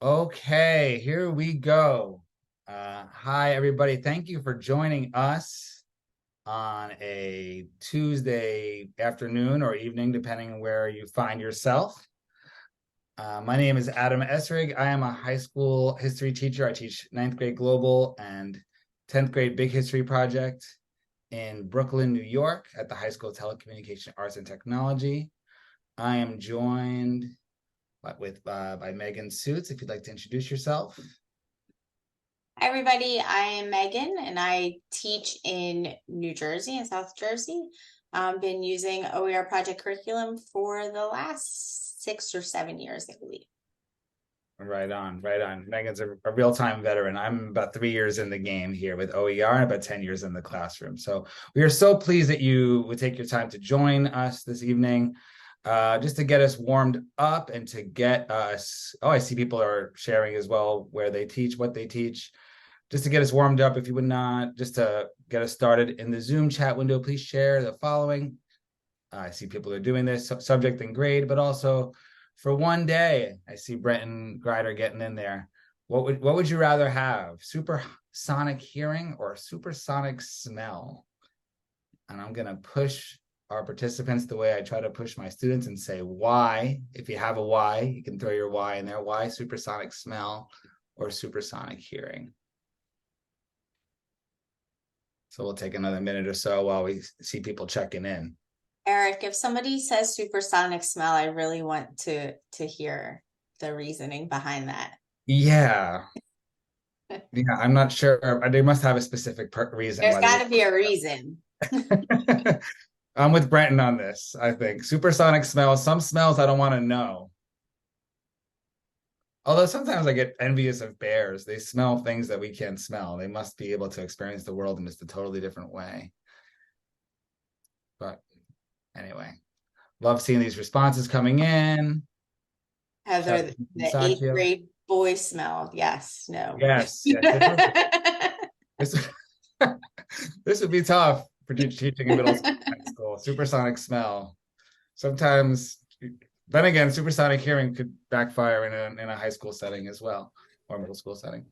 Okay, here we go. Hi, everybody. Thank you for joining us on a Tuesday afternoon or evening, depending on where you find yourself. My name is Adam Esrig. I am a high school history teacher. I teach ninth grade global and 10th grade big history project in Brooklyn, New York at the High School of Telecommunication Arts and Technology. I am joined by Megan Suits. If you'd like to introduce yourself. Hi, everybody. I am Megan, and I teach in New Jersey and South Jersey. I've been using OER Project curriculum for the last 6 or 7 years, I believe. Right on, right on. Megan's a real-time veteran. I'm about 3 years in the game here with OER and about 10 years in the classroom. So we are so pleased that you would take your time to join us this evening, just to get us warmed up and to get us, I see people are sharing as well where they teach, what they teach. Just to get us warmed up, if you would not, just to get us started in the Zoom chat window, please share the following. I see people are doing this, subject and grade, but also for one day. I see Brenton Grider getting in there. What would you rather have? Supersonic hearing or supersonic smell? And I'm gonna push our participants the way I try to push my students and say why. If you have a why, you can throw your why in there. Why supersonic smell or supersonic hearing? So we'll take another minute or so while we see people checking in. Eric, if somebody says supersonic smell, I really want to hear the reasoning behind that. Yeah, yeah, I'm not sure. They must have a specific reason There's why they got would. to be a reason. I'm with Brenton on this. I think supersonic smells. Some smells I don't want to know. Although sometimes I get envious of bears. They smell things that we can't smell. They must be able to experience the world in just a totally different way. But anyway, love seeing these responses coming in. Shout out Heather, to the eighth Satya. grade boy smell. Yes, no. Yes, yes. This, this would be tough for teaching in middle school, high school. Supersonic smell. Sometimes, then again, supersonic hearing could backfire in a high school setting as well, or middle school setting.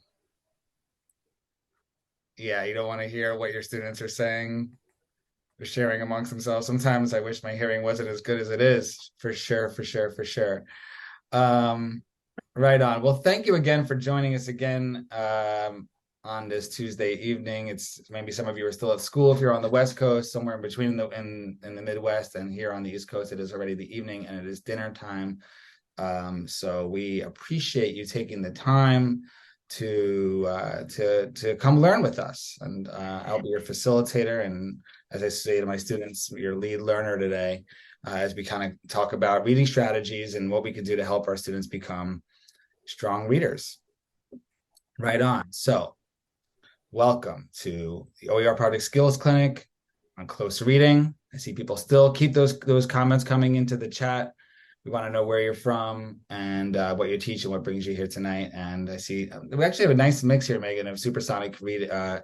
Yeah, you don't want to hear what your students are saying or sharing amongst themselves. Sometimes I wish my hearing wasn't as good as it is, for sure, for sure, for sure. Um, right on. Well, thank you again for joining us again on this Tuesday evening. It's maybe some of you are still at school if you're on the West Coast, somewhere in between in the Midwest, and here on the East Coast, it is already the evening and it is dinner time. So we appreciate you taking the time to come learn with us, and I'll be your facilitator, and as I say to my students, your lead learner today, as we kind of talk about reading strategies and what we can do to help our students become strong readers. Right on. So welcome to the OER Project Skills Clinic on close reading. I see people still keep those comments coming into the chat. We want to know where you're from and what you teach and what brings you here tonight. And I see we actually have a nice mix here, Megan, of supersonic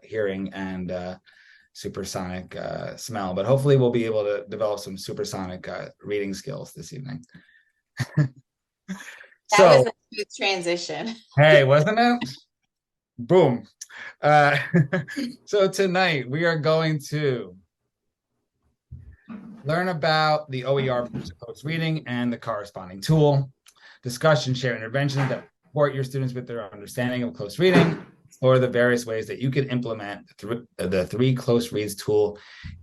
hearing and supersonic smell. But hopefully we'll be able to develop some supersonic reading skills this evening. That was So, a smooth transition. hey, wasn't it? Boom. Uh, so tonight we are going to learn about the OER close reading and the corresponding tool, discuss and share interventions that support your students with their understanding of close reading, or the various ways that you can implement the 3 close reads tool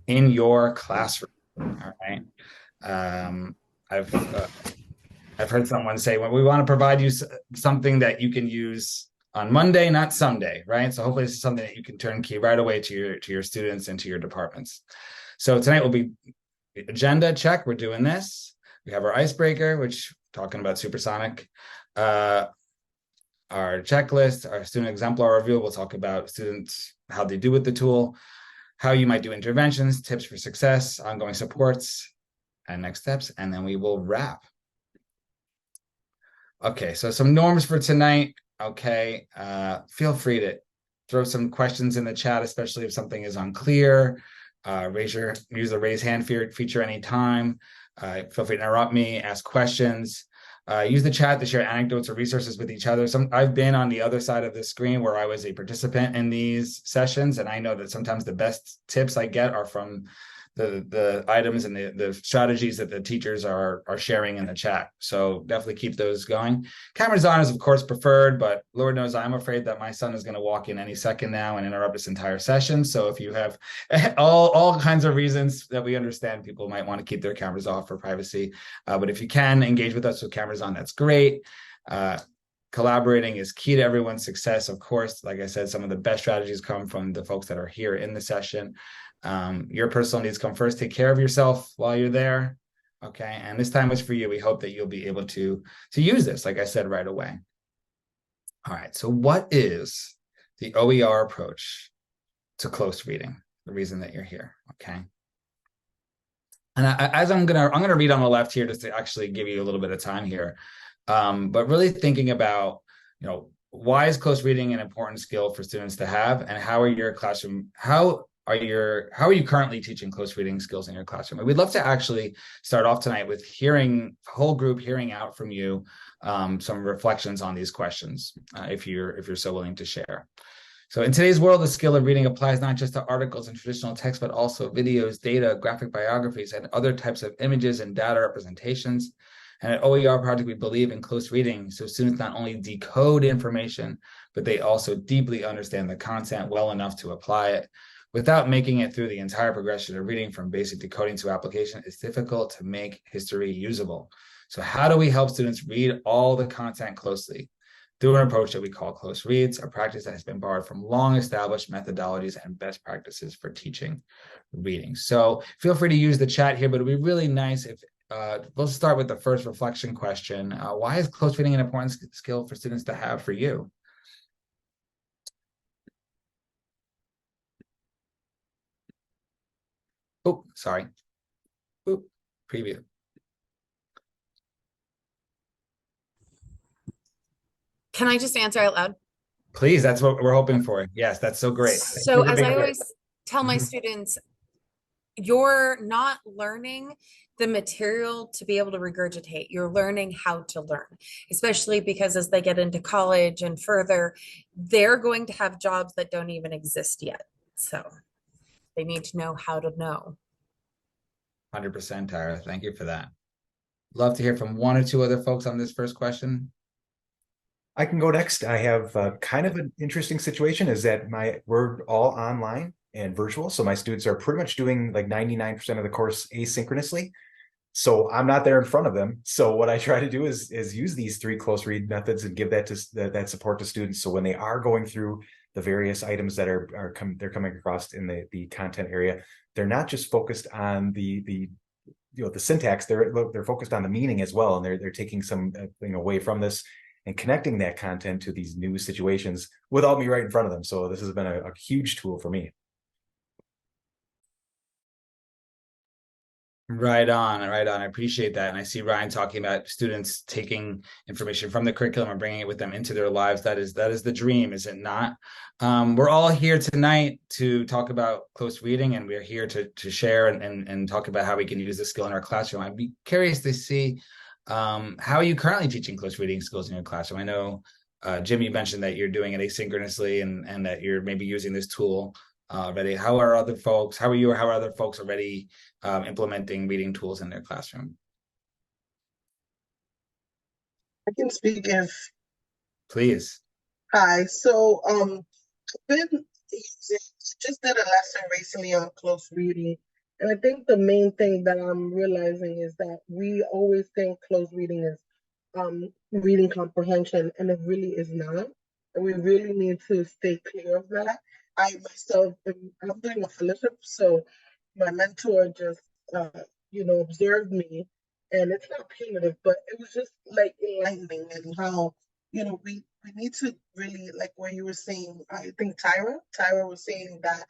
in your classroom. All right. I've heard someone say, well, we want to provide you something that you can use on Monday, not Sunday, right? So hopefully this is something that you can turn key right away to your students and to your departments. So tonight will be agenda check. We're doing this. We have our icebreaker, which talking about supersonic. Our checklist, our student exemplar review. We'll talk about students, how they do with the tool, how you might do interventions, tips for success, ongoing supports, and next steps. And then we will wrap. Okay, so some norms for tonight. Okay, feel free to throw some questions in the chat, especially if something is unclear. Use the raise hand feature anytime. Feel free to interrupt me, ask questions. Use the chat to share anecdotes or resources with each other. I've been on the other side of the screen where I was a participant in these sessions, and I know that sometimes the best tips I get are from the items and the strategies that the teachers are sharing in the chat. So definitely keep those going. Cameras on is of course preferred, but Lord knows I'm afraid that my son is going to walk in any second now and interrupt this entire session. So if you have all kinds of reasons that we understand, people might want to keep their cameras off for privacy. But if you can engage with us with cameras on, that's great. Collaborating is key to everyone's success. Of course, like I said, some of the best strategies come from the folks that are here in the session. Your personal needs come first. Take care of yourself while you're there. Okay. And this time is for you. We hope that you'll be able to use this, like I said, right away. All right. So what is the OER approach to close reading? The reason that you're here. Okay. And as I'm gonna read on the left here just to actually give you a little bit of time here. But really thinking about, why is close reading an important skill for students to have, and how are you currently teaching close reading skills in your classroom? And we'd love to actually start off tonight with hearing out from you some reflections on these questions, if you're so willing to share. So in today's world, the skill of reading applies not just to articles and traditional text, but also videos, data, graphic biographies, and other types of images and data representations. And at OER Project, we believe in close reading, so students not only decode information, but they also deeply understand the content well enough to apply it. Without making it through the entire progression of reading from basic decoding to application, it's difficult to make history usable. So how do we help students read all the content closely? Through an approach that we call close reads, a practice that has been borrowed from long-established methodologies and best practices for teaching reading. So feel free to use the chat here, but it'd be really nice if we'll start with the first reflection question. Why is close reading an important skill for students to have for you? Oh, sorry. Oh, preview. Can I just answer out loud? Please, that's what we're hoping for. Yes, that's so great. So as I always tell my students, you're not learning the material to be able to regurgitate. You're learning how to learn, especially because as they get into college and further, they're going to have jobs that don't even exist yet. So they need to know how to know. 100%, Tara. Thank you for that. Love to hear from one or two other folks on this first question. I can go next. I have kind of an interesting situation is that we're all online and virtual. So my students are pretty much doing like 99% of the course asynchronously. So I'm not there in front of them. So what I try to do is use these 3 close read methods and give that to that support to students. So when they are going through the various items that they're coming across in the content area, they're not just focused on the syntax. They're focused on the meaning as well, and they're taking some away from this and connecting that content to these new situations without me right in front of them. So this has been a huge tool for me. Right on. I appreciate that. And I see Ryan talking about students taking information from the curriculum and bringing it with them into their lives. That is the dream, is it not? We're all here tonight to talk about close reading, and we're here to share and talk about how we can use this skill in our classroom. I'd be curious to see how are you currently teaching close reading skills in your classroom? I know, Jim, you mentioned that you're doing it asynchronously and that you're maybe using this tool already. How are other folks already implementing reading tools in their classroom? I can speak if. Please. Hi. So just did a lesson recently on close reading. And I think the main thing that I'm realizing is that we always think close reading is reading comprehension, and it really is not. And we really need to stay clear of that. I myself, I'm doing a fellowship, so my mentor just, observed me, and it's not punitive, but it was just like enlightening, and how, we need to really, like what you were saying, I think Tyra was saying that,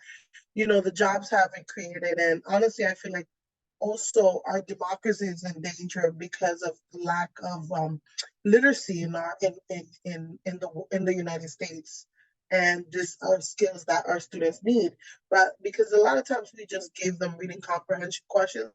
the jobs have been created. And honestly, I feel like also our democracy is in danger because of the lack of literacy in the United States, and just our skills that our students need. But because a lot of times we just give them reading comprehension questions,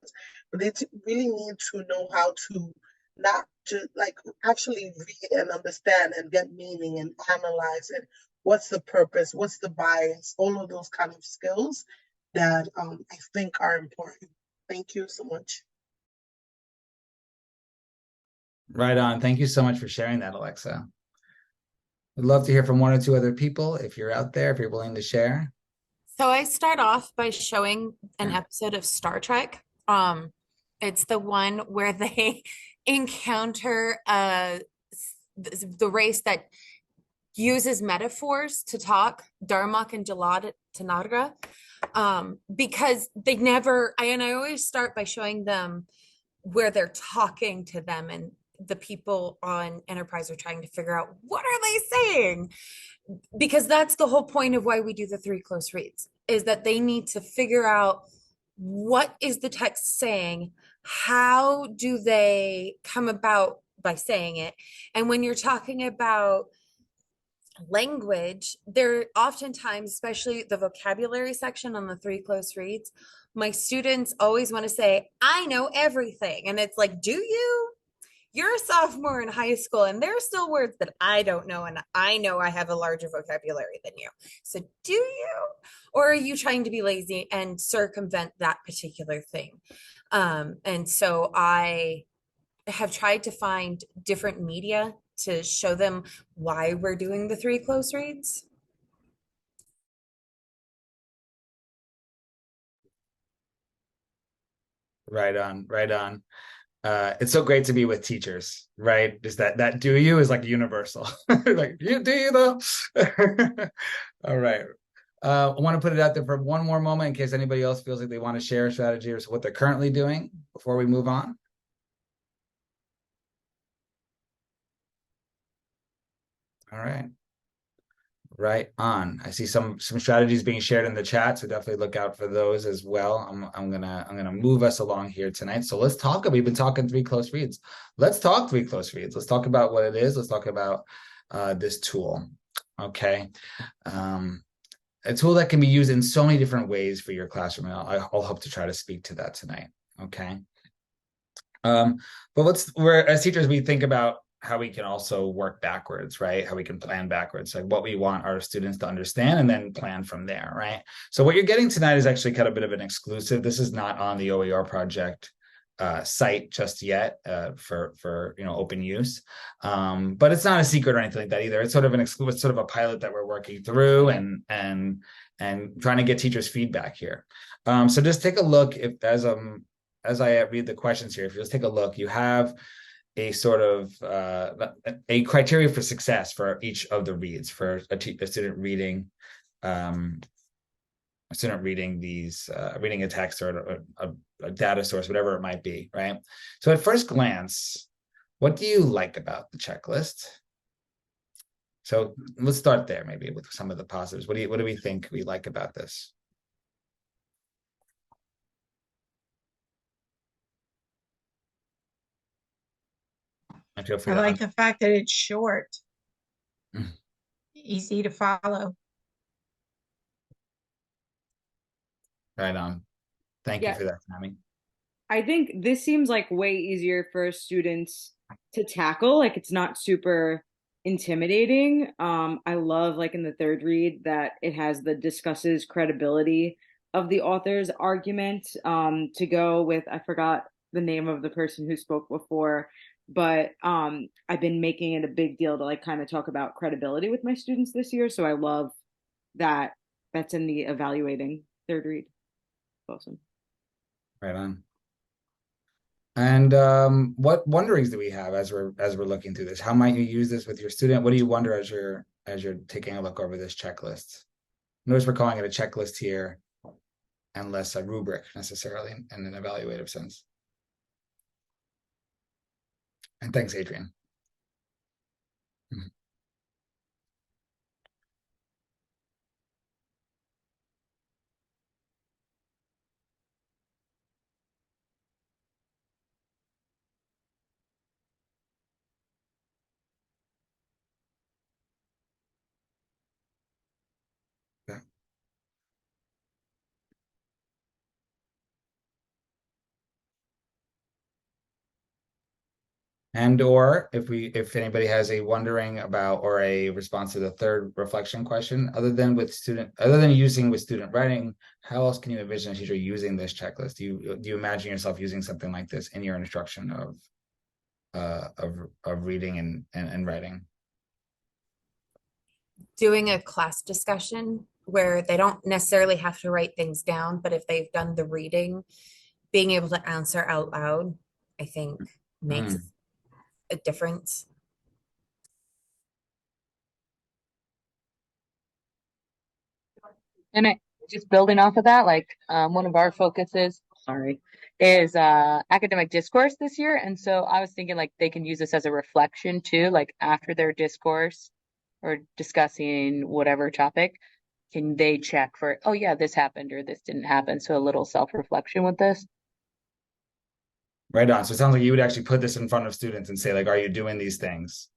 but they really need to know how to not to like actually read and understand and get meaning and analyze it. What's the purpose? What's the bias? All of those kind of skills that I think are important. Thank you so much. Right on. Thank you so much for sharing that, Alexa. We'd love to hear from one or two other people if you're out there, if you're willing to share. So I start off by showing an episode of Star Trek. It's the one where they encounter the race that uses metaphors to talk, Darmok and Jalad Tanagra, because they never, and I always start by showing them where they're talking to them, and the people on Enterprise are trying to figure out what are they saying, because that's the whole point of why we do the 3 close reads, is that they need to figure out what is the text saying, how do they come about by saying it. And when you're talking about language, there oftentimes, especially the vocabulary section on the 3 close reads, my students always want to say, I know everything. And it's like, do you? You're a sophomore in high school, and there are still words that I don't know, and I know I have a larger vocabulary than you. So do you? Or are you trying to be lazy and circumvent that particular thing? And so I have tried to find different media to show them why we're doing the 3 close reads. Right on, right on. It's so great to be with teachers, right? Is that do you is like universal. Like, you do you though? All right. I want to put it out there for one more moment in case anybody else feels like they want to share a strategy or what they're currently doing before we move on. All right. Right on. I see some strategies being shared in the chat, so definitely look out for those as well. I'm gonna move us along here tonight. So let's talk. We've been talking 3 close reads. Let's talk 3 close reads. Let's talk about what it is. Let's talk about this tool. Okay. A tool that can be used in so many different ways for your classroom. And I'll hope to try to speak to that tonight. Okay. But we're as teachers, we think about how we can also work backwards, right? How we can plan backwards, like what we want our students to understand and then plan from there, right? So what you're getting tonight is actually kind of a bit of an exclusive. This is not on the OER project site just yet for open use, but it's not a secret or anything like that either. It's sort of it's sort of a pilot that we're working through and trying to get teachers' feedback here. So just take a look as I read the questions here. If you just take a look, you have a sort of a criteria for success for each of the reads for a student reading reading a text or a data source, whatever it might be, right? So at first glance, what do you like about the checklist? So let's start there, maybe with some of the positives. What do we think we like about this? And feel free I to like the fact that it's short, Mm. easy to follow. Right on. Thank you for that, Tammy. I think this seems like way easier for students to tackle. Like it's not super intimidating. I love like in the third read that it has the discusses credibility of the author's argument to go with, I forgot the name of the person who spoke before, but I've been making it a big deal to like kind of talk about credibility with my students this year. So I love that that's in the evaluating third read. Awesome. Right on. And what wonderings do we have as we're looking through this? How might you use this with your student? What do you wonder as you're taking a look over this checklist? Notice we're calling it a checklist here and less a rubric necessarily in an evaluative sense. And thanks, Adrian. Yeah. And or if anybody has a wondering about or a response to the third reflection question, other than using with student writing, how else can you envision a teacher using this checklist? Do you imagine yourself using something like this in your instruction of reading and writing? Doing a class discussion where they don't necessarily have to write things down, but if they've done the reading, being able to answer out loud, I think makes a difference. And just building off of that, like one of our focuses, is academic discourse this year. And so I was thinking like they can use this as a reflection too, like after their discourse or discussing whatever topic, can they check for, oh yeah, this happened or this didn't happen. So a little self-reflection with this. Right on. So it sounds like you would actually put this in front of students and say, like, are you doing these things?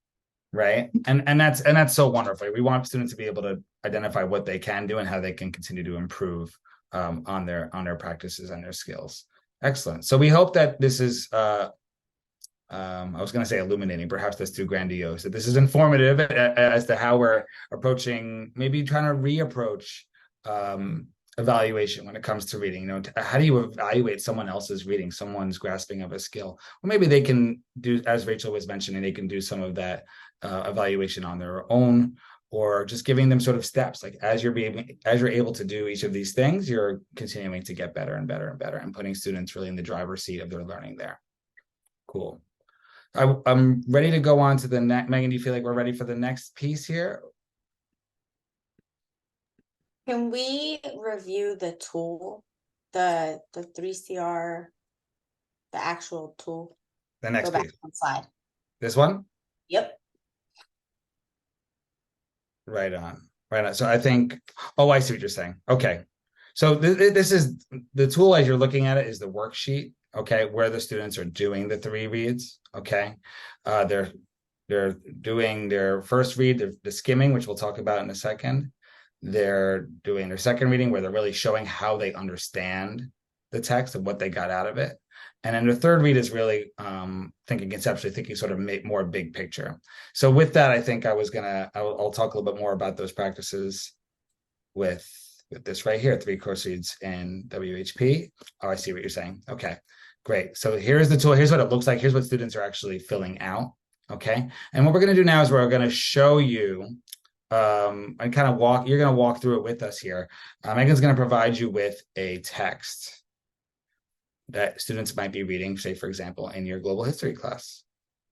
Right. And that's so wonderful. We want students to be able to identify what they can do and how they can continue to improve on their practices and their skills. Excellent. So we hope that this is I was going to say illuminating, perhaps that's too grandiose, that this is informative as to how we're approaching, maybe trying to reapproach evaluation when it comes to reading. How do you evaluate someone else's reading, someone's grasping of a skill? Well, maybe they can do, as Rachel was mentioning, they can do some of that evaluation on their own, or just giving them sort of steps. Like as you're able to do each of these things, you're continuing to get better and better and better, and putting students really in the driver's seat of their learning there. Cool. I'm ready to go on to the next. Megan, do you feel like we're ready for the next piece here? Can we review the tool, the 3CR, the actual tool? The next Go back piece. one slide. This one? Yep. Right on. Right on. So I think, oh, I see what you're saying. Okay. So this is the tool as you're looking at it is the worksheet, okay, where the students are doing the 3 reads, okay. They're doing their first read, the skimming, which we'll talk about in a second. They're doing their second reading where they're really showing how they understand the text and what they got out of it. And then the third read is really thinking conceptually, thinking sort of more big picture. So with that, I think I'll talk a little bit more about those practices with this right here, 3 course reads in WHP. Oh, I see what you're saying. Okay, great. So here's the tool. Here's what it looks like. Here's what students are actually filling out. Okay. And what we're going to do now is we're going to show you and kind of you're going to walk through it with us here. Megan's going to provide you with a text that students might be reading, say, for example, in your global history class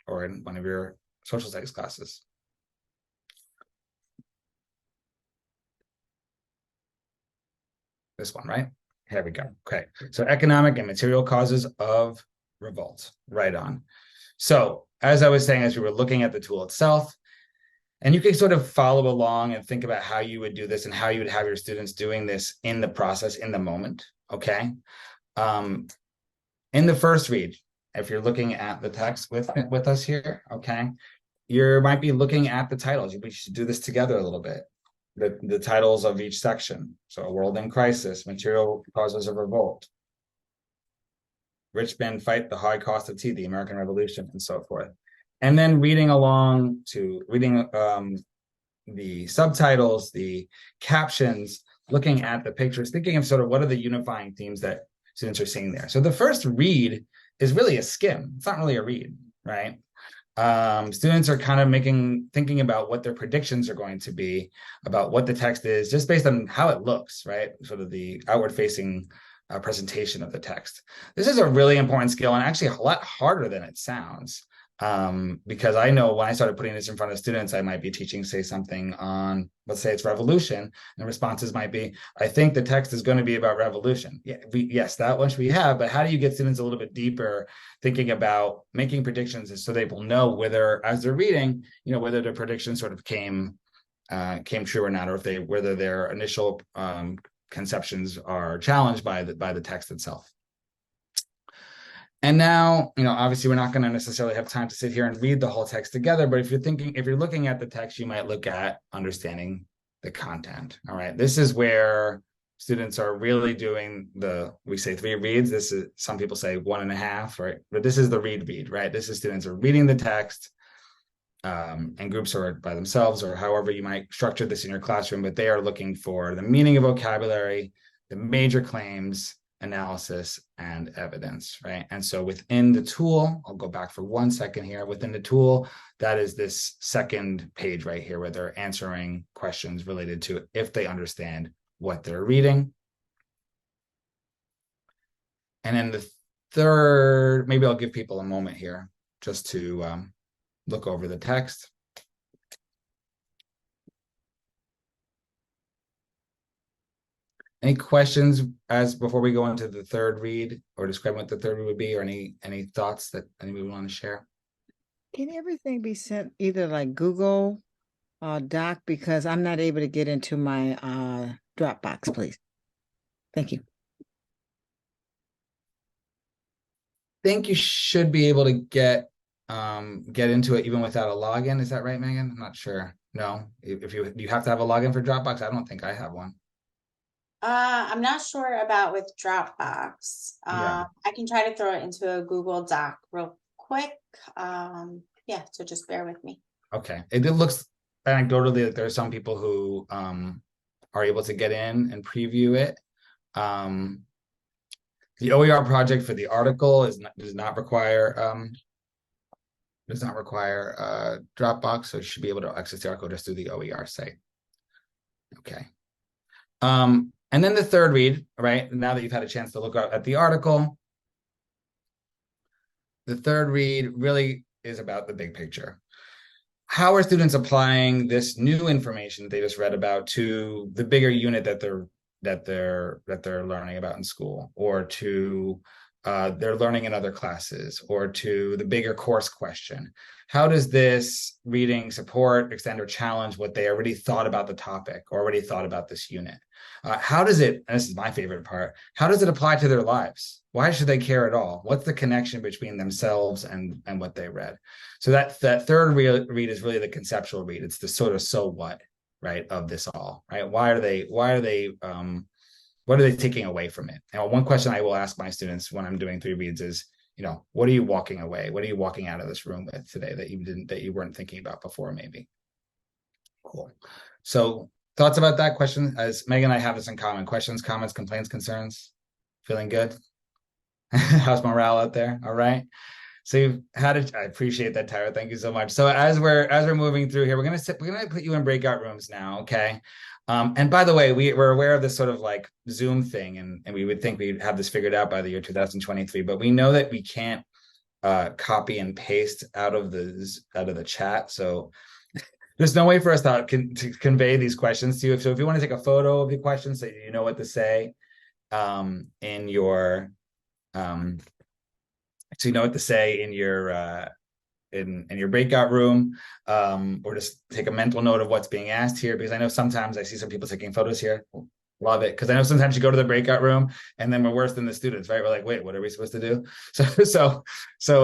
or in one of your social studies classes. This one, right? Here we go. Okay. So economic and material causes of revolt. Right on. So as I was saying, as we were looking at the tool itself, and you can sort of follow along and think about how you would do this and how you would have your students doing this in the process, in the moment. Okay. In the first read, if you're looking at the text with us here, okay, you might be looking at the titles. We should do this together a little bit. The titles of each section. So A World in Crisis, Material Causes of Revolt, Rich Men Fight the High Cost of Tea, the American Revolution, and so forth. And then reading the subtitles, the captions, looking at the pictures, thinking of sort of what are the unifying themes that students are seeing there. So the first read is really a skim. It's not really a read, right? Students are kind of thinking about what their predictions are going to be about what the text is, just based on how it looks, right? Sort of the outward facing presentation of the text. This is a really important skill and actually a lot harder than it sounds. Because I know when I started putting this in front of students, I might be teaching, say, something on, let's say it's revolution, and the responses might be, I think the text is going to be about revolution. Yeah, yes, that much we have, but how do you get students a little bit deeper thinking about making predictions so they will know whether, as they're reading, whether the prediction sort of came true or not, or whether their initial conceptions are challenged by the text itself. And now, obviously we're not going to necessarily have time to sit here and read the whole text together, but if you're looking at the text, you might look at understanding the content. All right. This is where students are really doing we say 3 reads. This is, some people say 1.5, right? But this is the read, right? This is students are reading the text, and groups are by themselves, or however you might structure this in your classroom, but they are looking for the meaning of vocabulary, the major claims, analysis, and evidence, right? And so within the tool, I'll go back for 1 second here. Within the tool, that is this second page right here, where they're answering questions related to if they understand what they're reading. And then the third, maybe I'll give people a moment here just to look over the text. Any questions as before we go into the third read, or describe what the third read would be, or any thoughts that anybody would want to share? Can everything be sent either like Google Doc, because I'm not able to get into my Dropbox, please? Thank you. Think you should be able to get into it even without a login. Is that right, Megan? I'm not sure. No, if you have to have a login for Dropbox. I don't think I have one. I'm not sure about with Dropbox. Yeah. I can try to throw it into a Google Doc real quick. Yeah, so just bear with me. Okay. It looks anecdotally like there are some people who are able to get in and preview it. The OER project for the article does not require Dropbox, so you should be able to access the article just through the OER site. Okay. And then the third read, right? Now that you've had a chance to look at the article, the third read really is about the big picture. How are students applying this new information they just read about to the bigger unit that they're learning about in school, or to they're learning in other classes, or to the bigger course question? How does this reading support, extend, or challenge what they already thought about the topic, or already thought about this unit? How does it, and this is my favorite part, how does it apply to their lives? Why should they care at all? What's the connection between themselves and what they read? So that third read is really the conceptual read. It's the sort of so what, right, of this all, right? What are they taking away from it? And one question I will ask my students when I'm doing 3 reads is, what are you walking away? What are you walking out of this room with today that you weren't thinking about before, maybe? Cool. So thoughts about that question? As Megan and I have this in common: questions, comments, complaints, concerns. Feeling good? How's morale out there? All right. So you've had it. I appreciate that, Tyra. Thank you so much. So as we're moving through here, we're gonna put you in breakout rooms now, okay? And by the way, we're aware of this sort of like Zoom thing, and we would think we'd have this figured out by the year 2023, but we know that we can't copy and paste out of the chat. So there's no way for us to convey these questions to you. So if you want to take a photo of the questions so you know what to say in your so you know what to say in your in your breakout room, or just take a mental note of what's being asked here, because I know sometimes I see some people taking photos here. Love it, because I know sometimes you go to the breakout room and then we're worse than the students, right? We're like, wait, what are we supposed to do? So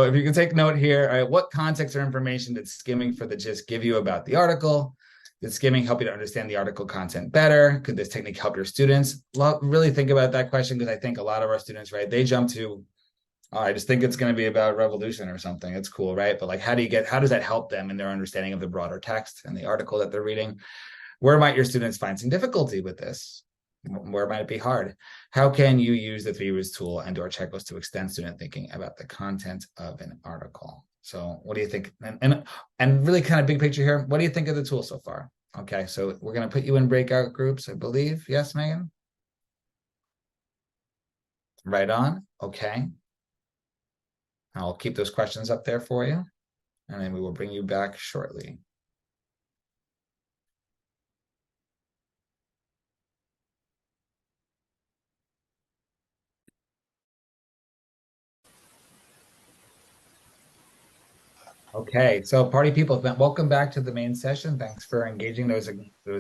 if you can take note here, all right, what context or information did skimming for the gist give you about the article? Did skimming help you to understand the article content better? Could this technique help your students? Really think about that question, because I think a lot of our students, right, they jump to, oh, I just think it's going to be about revolution or something. It's cool, right? But like, how does that help them in their understanding of the broader text and the article that they're reading? Where might your students find some difficulty with this? Where might it be hard? How can you use the 3 reads tool and/or checklist to extend student thinking about the content of an article? So what do you think? And really kind of big picture here, what do you think of the tool so far? Okay, so we're going to put you in breakout groups, I believe. Yes, Megan? Right on. Okay. I'll keep those questions up there for you, and then we will bring you back shortly. Okay, so party people, welcome back to the main session. Thanks for engaging those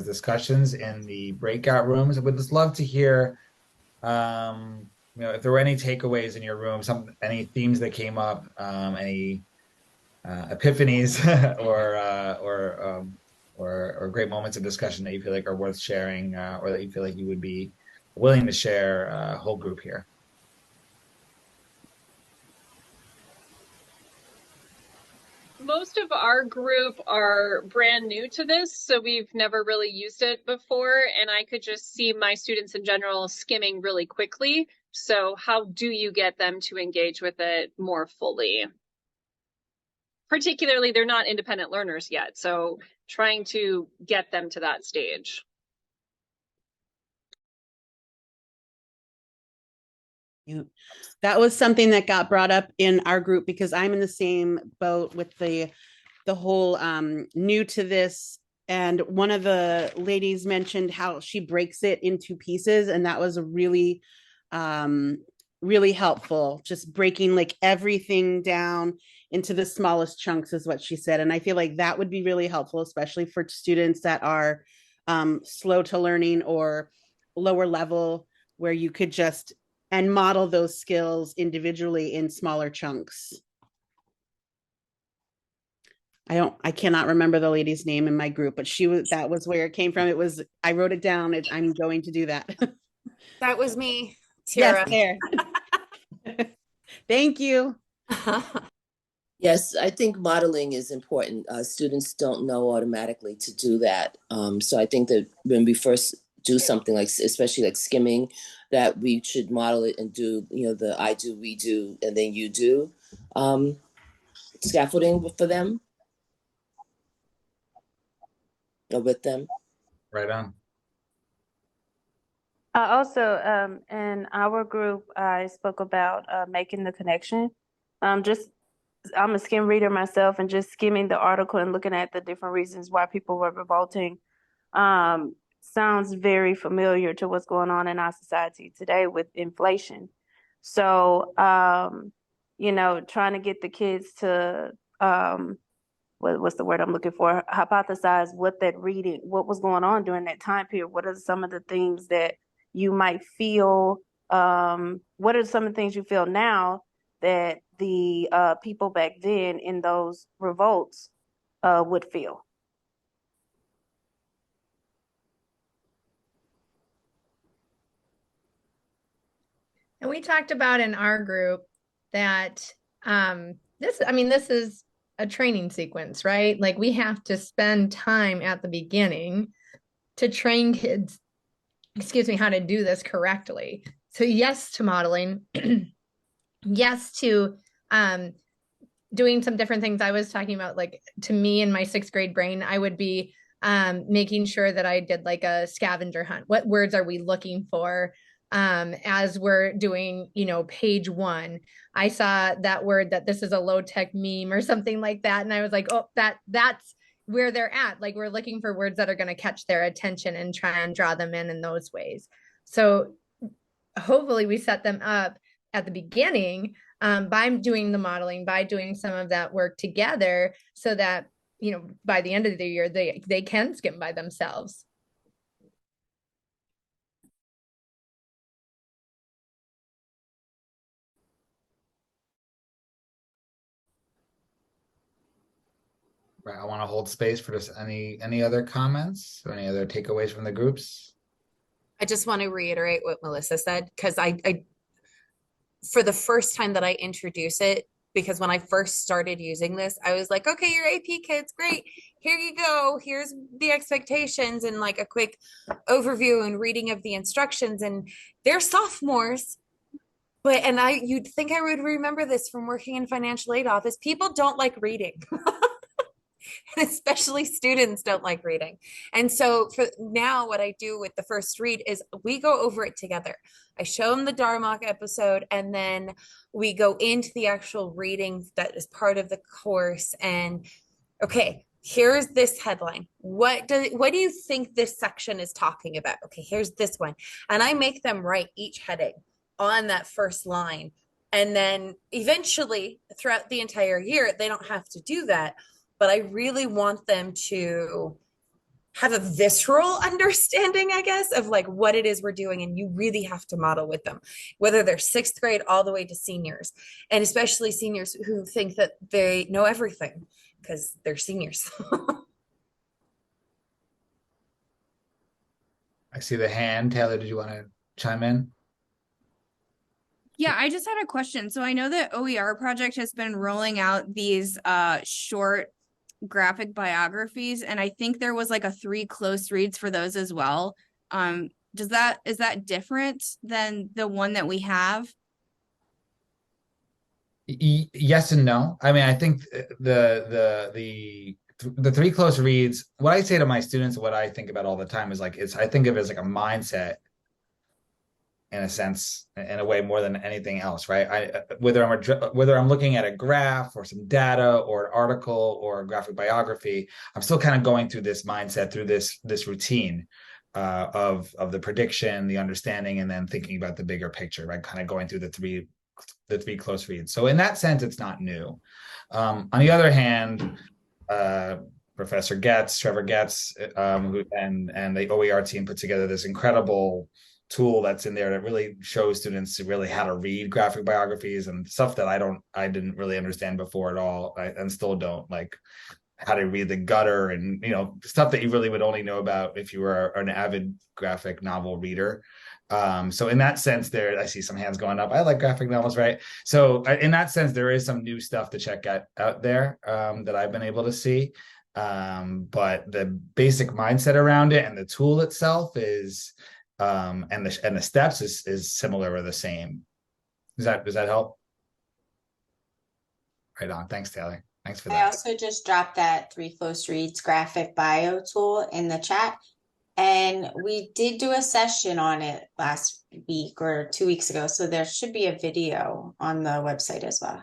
discussions in the breakout rooms. I would just love to hear, if there were any takeaways in your room, any themes that came up, any epiphanies or great moments of discussion that you feel like are worth sharing, or that you feel like you would be willing to share whole group here. Most of our group are brand new to this, so we've never really used it before, and I could just see my students in general skimming really quickly. So how do you get them to engage with it more fully? Particularly, they're not independent learners yet, so trying to get them to that stage. That was something that got brought up in our group because I'm in the same boat with the whole new to this. And one of the ladies mentioned how she breaks it into pieces, and that was really really helpful. Just breaking like everything down into the smallest chunks is what she said. And I feel like that would be really helpful, especially for students that are slow to learning or lower level, where you could just and model those skills individually in smaller chunks. I cannot remember the lady's name in my group, but that was where it came from. I wrote it down. I'm going to do that. That was me, Tara. Yes, there. Thank you. Yes, I think modeling is important. Students don't know automatically to do that. So I think that when we first do something like, especially like skimming, that we should model it and do, the I do, we do, and then you do scaffolding for them or with them. Right on. Also, in our group, I spoke about making the connection. I'm a skim reader myself, and just skimming the article and looking at the different reasons why people were revolting sounds very familiar to what's going on in our society today with inflation. So, trying to get the kids to, what's the word I'm looking for? Hypothesize what was going on during that time period. What are some of the things that you might feel? What are some of the things you feel now that the people back then in those revolts would feel? And we talked about in our group that this is a training sequence, right? Like, we have to spend time at the beginning to train kids, how to do this correctly. So yes to modeling, yes to doing some different things. I was talking about, like, to me in my 6th grade brain, I would be making sure that I did like a scavenger hunt. What words are we looking for? As we're doing, page 1, I saw that word, that this is a low-tech meme or something like that. And I was like, oh, that's where they're at. Like, we're looking for words that are going to catch their attention and try and draw them in those ways. So hopefully we set them up at the beginning by doing the modeling, by doing some of that work together, so that, by the end of the year, they can skim by themselves. Right. I want to hold space for just any other comments or any other takeaways from the groups. I just want to reiterate what Melissa said, because I for the first time that I introduce it, because when I first started using this, I was like, okay, your AP kids, great. Here you go. Here's the expectations and like a quick overview and reading of the instructions. And they're sophomores. But, you'd think I would remember this from working in financial aid office. People don't like reading. And especially students don't like reading. And so for now, what I do with the first read is we go over it together. I show them the Dharmak episode, and then we go into the actual reading that is part of the course. And okay, here's this headline. What do you think this section is talking about? Okay, here's this one. And I make them write each heading on that first line. And then eventually, throughout the entire year, they don't have to do that. But I really want them to have a visceral understanding, I guess, of like what it is we're doing. And you really have to model with them, whether they're 6th grade all the way to seniors, and especially seniors who think that they know everything because they're seniors. I see the hand. Taylor, did you want to chime in? Yeah, I just had a question. So I know that OER Project has been rolling out these short graphic biographies, and I think there was like a 3 close reads for those as well. Is that different than the one that we have? Yes and no. I mean, I think the 3 close reads, what I say to my students, what I think about all the time is like, I think of it as like a mindset in a sense, in a way more than anything else, right? Whether I'm looking at a graph or some data or an article or a graphic biography, I'm still kind of going through this mindset, through this routine of the prediction, the understanding, and then thinking about the bigger picture, right? Kind of going through the three close reads. So in that sense, it's not new. On the other hand, Trevor Getz, and the OER team put together this incredible tool that's in there that really shows students really how to read graphic biographies and stuff that I didn't really understand before at all, and still don't, like how to read the gutter and stuff that you really would only know about if you were an avid graphic novel reader. So in that sense, I see some hands going up. I like graphic novels, right? So in that sense, there is some new stuff to check out there that I've been able to see. But the basic mindset around it and the tool itself is and the steps is similar or the same. Does that help? Right on. Thanks, Taylor. Thanks for that. I also just dropped that 3 close reads graphic bio tool in the chat. And we did do a session on it last week or 2 weeks ago. So there should be a video on the website as well.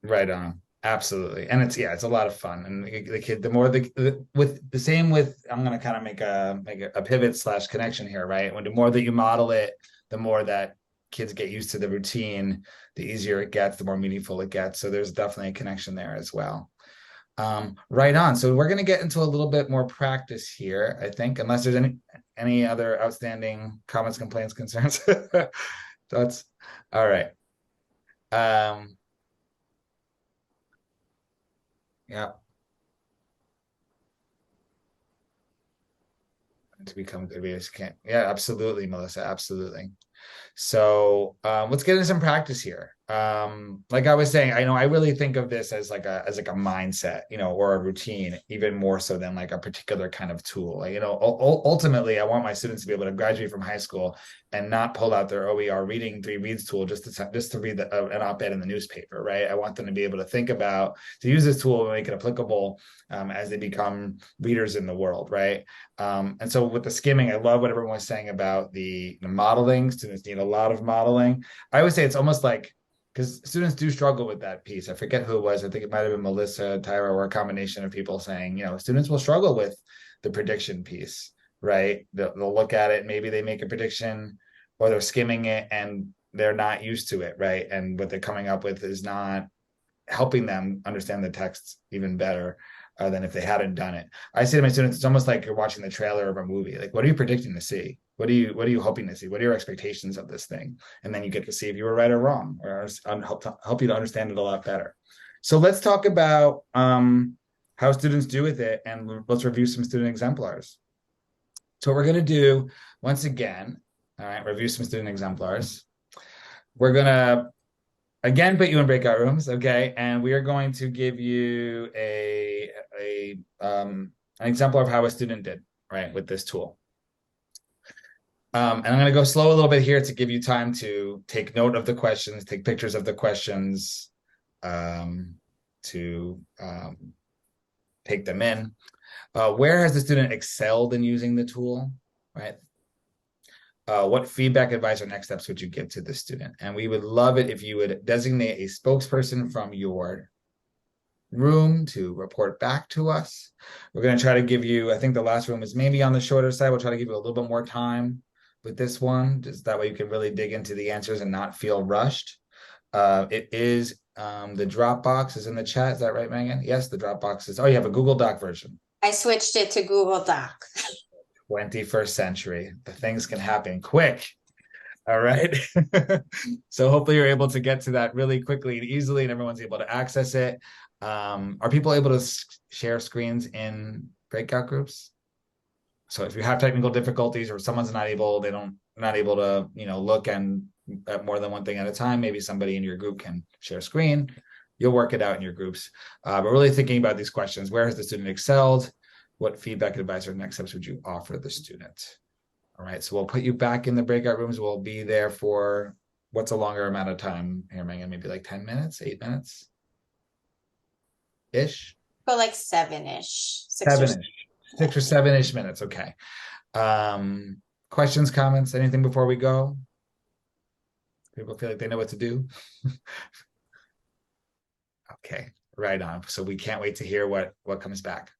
Right on. Absolutely. And it's a lot of fun. And the kid, the more I'm going to kind of make a pivot / connection here, right? When the more that you model it, the more that kids get used to the routine, the easier it gets, the more meaningful it gets. So there's definitely a connection there as well. Right on. So we're going to get into a little bit more practice here, I think, unless there's any other outstanding comments, complaints, concerns. Thoughts? All right. Yeah. To become good readers can't. Yeah, absolutely, Melissa. Absolutely. So let's get into some practice here. Like I was saying, I know I really think of this as like a mindset, or a routine, even more so than like a particular kind of tool. Like, ultimately, I want my students to be able to graduate from high school and not pull out their OER reading 3 reads tool just to read an op-ed in the newspaper, right? I want them to be able to think about, to use this tool and make it applicable as they become readers in the world, right? And so with the skimming, I love what everyone was saying about the modeling. Students need a lot of modeling. I would say it's almost like, because students do struggle with that piece. I forget who it was. I think it might have been Melissa, Tyra, or a combination of people saying, students will struggle with the prediction piece, right? They'll look at it, maybe they make a prediction, or they're skimming it and they're not used to it, right? And what they're coming up with is not helping them understand the text even better than if they hadn't done it. I say to my students, it's almost like you're watching the trailer of a movie. Like, what are you predicting to see? What are you hoping to see? What are your expectations of this thing? And then you get to see if you were right or wrong, or help you to understand it a lot better. So let's talk about how students do with it, and let's review some student exemplars. So what we're going to do, once again, all right, review some student exemplars. We're going to again put you in breakout rooms, okay? And we are going to give you an exemplar of how a student did, right, with this tool. And I'm going to go slow a little bit here to give you time to take note of the questions, take pictures of the questions, to take them in. Where has the student excelled in using the tool, right? What feedback, advice, or next steps would you give to the student? And we would love it if you would designate a spokesperson from your room to report back to us. We're going to try to give you, I think the last room is maybe on the shorter side. We'll try to give you a little bit more time with this one, just that way you can really dig into the answers and not feel rushed. It is the Dropbox is in the chat. Is that right, Megan? Yes, the Dropbox is. Oh, you have a Google Doc version. I switched it to Google Doc. 21st century. The things can happen quick. All right. So hopefully you're able to get to that really quickly and easily, and everyone's able to access it. Are people able to share screens in breakout groups? So if you have technical difficulties or someone's not able to, look and at more than one thing at a time, maybe somebody in your group can share screen. You'll work it out in your groups. But really thinking about these questions: where has the student excelled? What feedback, advice, or next steps would you offer the student? All right, so we'll put you back in the breakout rooms. We'll be there for what's a longer amount of time here, Megan? Maybe like 10 minutes, 8 minutes ish? But like 7-ish, 6 or 7-ish minutes. Okay. Questions, comments, anything before we go? People feel like they know what to do. Okay, right on. So we can't wait to hear what comes back.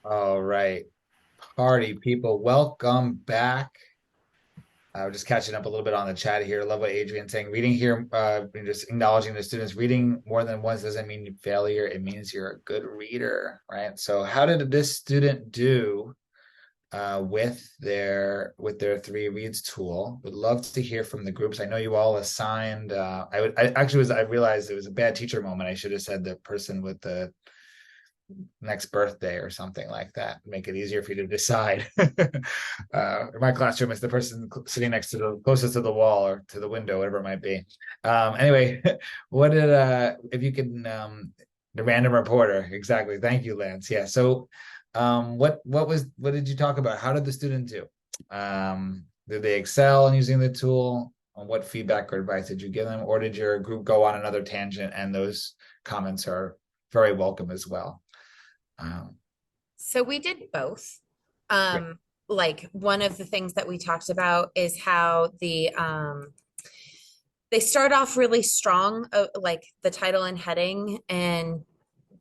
All right, party people, welcome back. Just catching up a little bit on the chat here. Love what Adrian's saying. Reading here, just acknowledging the students. Reading more than once doesn't mean failure. It means you're a good reader, right? So how did this student do with their 3 reads tool? Would love to hear from the groups. I know you all assigned. I realized it was a bad teacher moment. I should have said the person with the next birthday or something like that. Make it easier for you to decide. My classroom is the person sitting next to the closest to the wall or to the window, whatever it might be. Anyway, what did if you can the random reporter, exactly. Thank you, Lance. Yeah. So what did you talk about? How did the student do? Did they excel in using the tool? What feedback or advice did you give them? Or did your group go on another tangent? And those comments are very welcome as well. So we did both. Like one of the things that we talked about is how they start off really strong, like the title and heading, and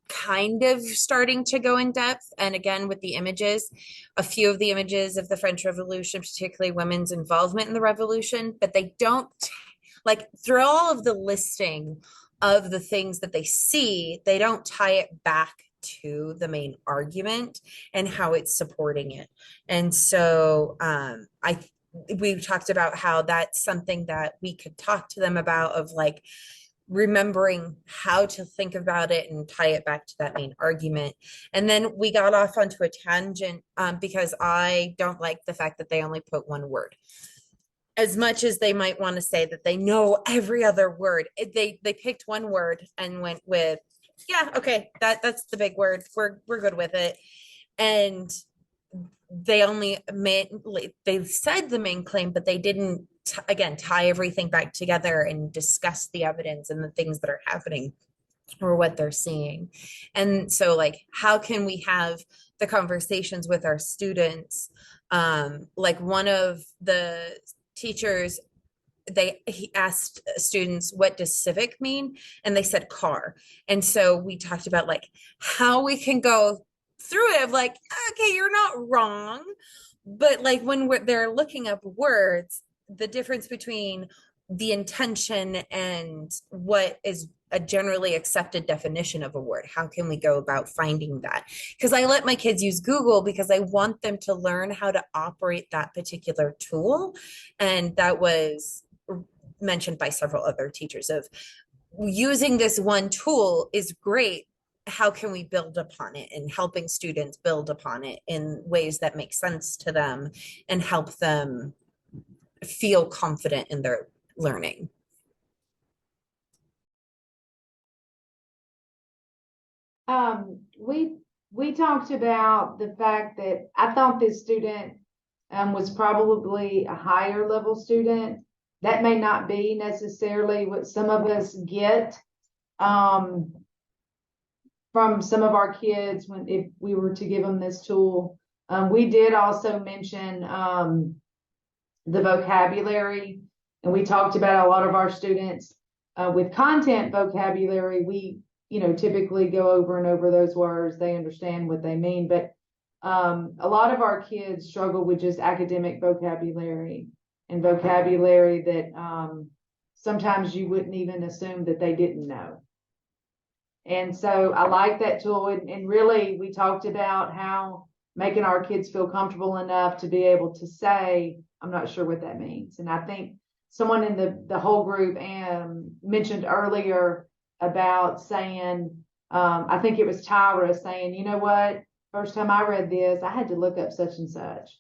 kind of starting to go in depth. And again, with the images, a few of the images of the French Revolution, particularly women's involvement in the revolution, but they don't, like, through all of the listing of the things that they see, they don't tie it back to the main argument and how it's supporting it. And so we talked about how that's something that we could talk to them about, of like remembering how to think about it and tie it back to that main argument. And then we got off onto a tangent because I don't like the fact that they only put one word. As much as they might want to say that they know every other word, they picked one word and went with, yeah, okay, that's the big word. We're good with it. And they said the main claim, but they didn't again tie everything back together and discuss the evidence and the things that are happening or what they're seeing. And so, like, how can we have the conversations with our students? Like one of the teachers, he asked students, what does civic mean? And they said car. And so we talked about like how we can go through it of like, okay, you're not wrong, but like when they're looking up words, the difference between the intention and what is a generally accepted definition of a word. How can we go about finding that? Because I let my kids use Google because I want them to learn how to operate that particular tool. And that was mentioned by several other teachers of using this one tool is great. How can we build upon it, and helping students build upon it in ways that make sense to them and help them feel confident in their learning? We talked about the fact that I thought this student was probably a higher level student. That may not be necessarily what some of us get from some of our kids if we were to give them this tool. We did also mention the vocabulary, and we talked about a lot of our students with content vocabulary. We typically go over and over those words. They understand what they mean, but a lot of our kids struggle with just academic vocabulary and vocabulary that sometimes you wouldn't even assume that they didn't know. And so I like that tool. And really, we talked about how making our kids feel comfortable enough to be able to say, I'm not sure what that means. And I think someone in the whole group mentioned earlier about saying, I think it was Tyra saying, you know what, first time I read this, I had to look up such and such,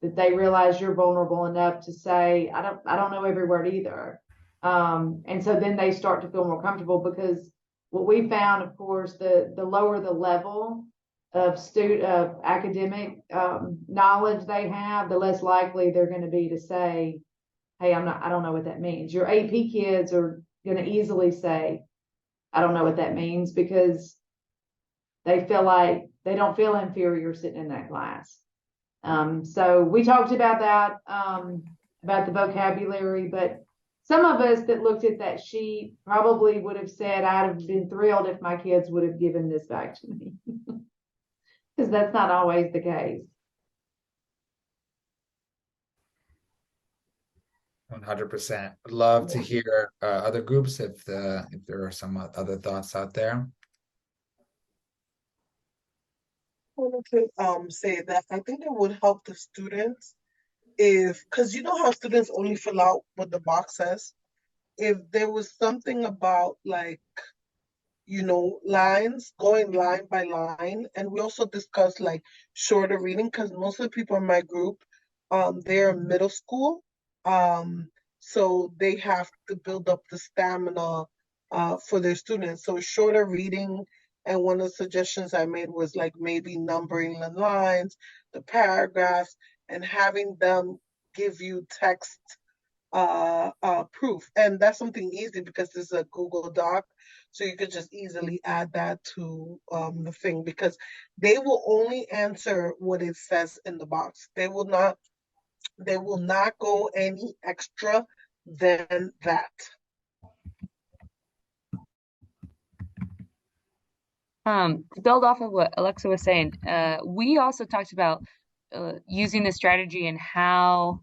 that they realize you're vulnerable enough to say, I don't know every word either. And so then they start to feel more comfortable, because what we found, of course, the lower the level of academic knowledge they have, the less likely they're going to be to say, hey, I don't know what that means. Your AP kids are going to easily say, I don't know what that means, because they feel like they don't feel inferior sitting in that class. So we talked about that, about the vocabulary, but some of us that looked at that sheet probably would have said, I'd have been thrilled if my kids would have given this back to me, because that's not always the case. 100%. Would love to hear other groups if there are some other thoughts out there. I wanted to say that I think it would help the students if, because you know how students only fill out what the box says, if there was something about like, you know, lines, going line by line. And we also discussed like shorter reading, because most of the people in my group, they're middle school. So they have to build up the stamina for their students. So shorter reading. And one of the suggestions I made was like maybe numbering the lines, the paragraphs, and having them give you text proof. And that's something easy because this is a Google Doc. So you could just easily add that to the thing, because they will only answer what it says in the box. They will not go any extra than that. To build off of what Alexa was saying, we also talked about using this strategy and how,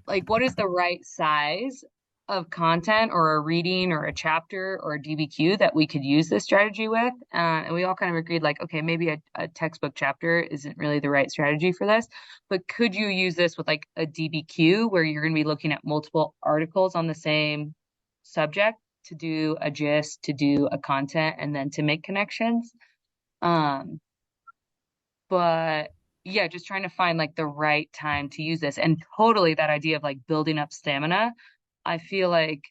like, what is the right size of content or a reading or a chapter or a DBQ that we could use this strategy with. And we all kind of agreed, like, okay, maybe a textbook chapter isn't really the right strategy for this, but could you use this with like a DBQ where you're going to be looking at multiple articles on the same subject to do a gist, to do a content, and then to make connections. But yeah, just trying to find like the right time to use this. And totally that idea of like building up stamina. I feel like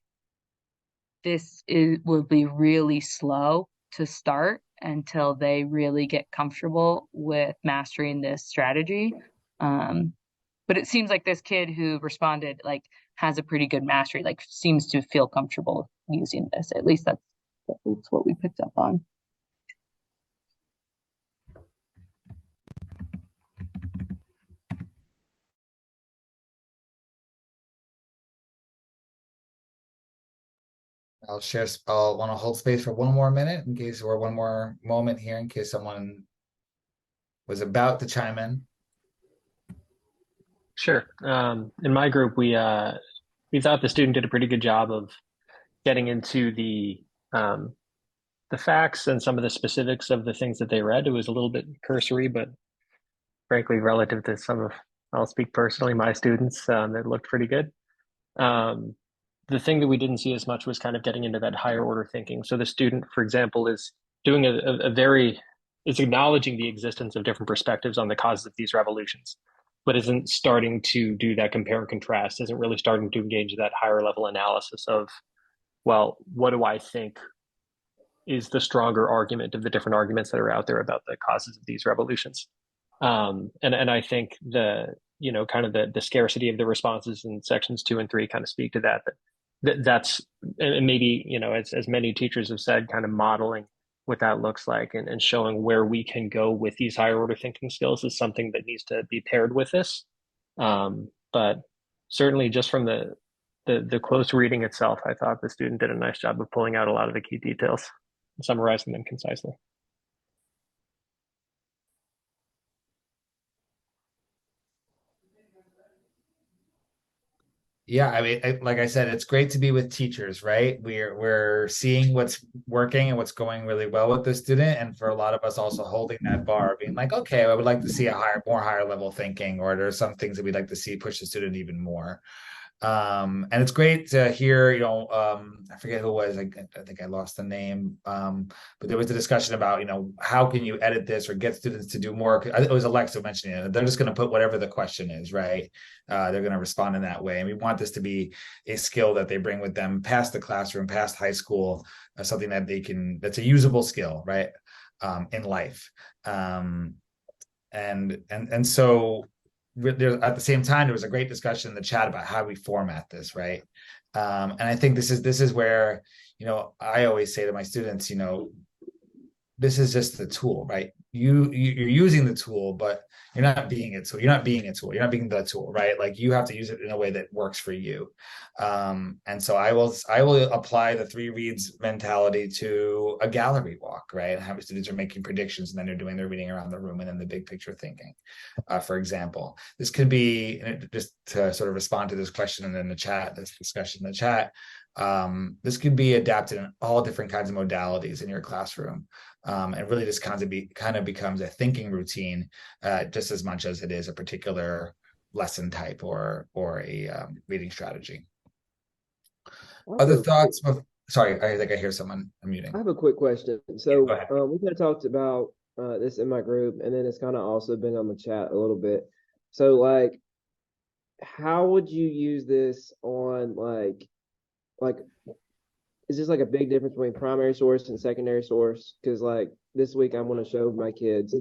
will be really slow to start until they really get comfortable with mastering this strategy. But it seems like this kid who responded like has a pretty good mastery, like seems to feel comfortable using this. At least that's what we picked up on. I'll want to hold space for one more minute in case, or one more moment here in case someone was about to chime in. Sure. In my group, we thought the student did a pretty good job of getting into the facts and some of the specifics of the things that they read. It was a little bit cursory, but frankly, relative to some of, I'll speak personally, my students, it looked pretty good. The thing that we didn't see as much was kind of getting into that higher order thinking. So the student, for example, is doing is acknowledging the existence of different perspectives on the causes of these revolutions, but isn't starting to do that compare and contrast, isn't really starting to engage that higher level analysis of, well, what do I think is the stronger argument of the different arguments that are out there about the causes of these revolutions. And I think kind of the scarcity of the responses in sections 2 and 3 kind of speak to that. That's, and maybe, as many teachers have said, kind of modeling what that looks like and showing where we can go with these higher order thinking skills is something that needs to be paired with this. But certainly just from the close reading itself, I thought the student did a nice job of pulling out a lot of the key details and summarizing them concisely. Yeah, I mean, like I said, it's great to be with teachers, right? We're seeing what's working and what's going really well with the student, and for a lot of us, also holding that bar, being like, okay, I would like to see a more higher level thinking, or there's some things that we'd like to see push the student even more. And it's great to hear, I forget who it was, I think I lost the name, but there was a discussion about, how can you edit this or get students to do more? It was Alexa mentioning it. They're just going to put whatever the question is, right? They're going to respond in that way. And we want this to be a skill that they bring with them past the classroom, past high school, something that that's a usable skill, right? In life. And so there, at the same time, there was a great discussion in the chat about how we format this, right? And I think this is where, I always say to my students, this is just the tool, right? You're using the tool, but you're not being it. So you're not being a tool. You're not being the tool, right? Like you have to use it in a way that works for you. And so I will apply the 3 reads mentality to a gallery walk, right? And how students are making predictions and then they're doing their reading around the room and then the big picture thinking. For example, this could be, just to sort of respond to this question in the chat, this discussion in the chat. This could be adapted in all different kinds of modalities in your classroom. And really just kind of becomes a thinking routine, just as much as it is a particular lesson type or a reading strategy. Other thoughts? Sorry, I think I hear someone unmuting. I have a quick question. So we kind of talked about this in my group, and then it's kind of also been on the chat a little bit. So like, how would you use this on like is this like a big difference between primary source and secondary source? Because like this week I'm going to show my kids,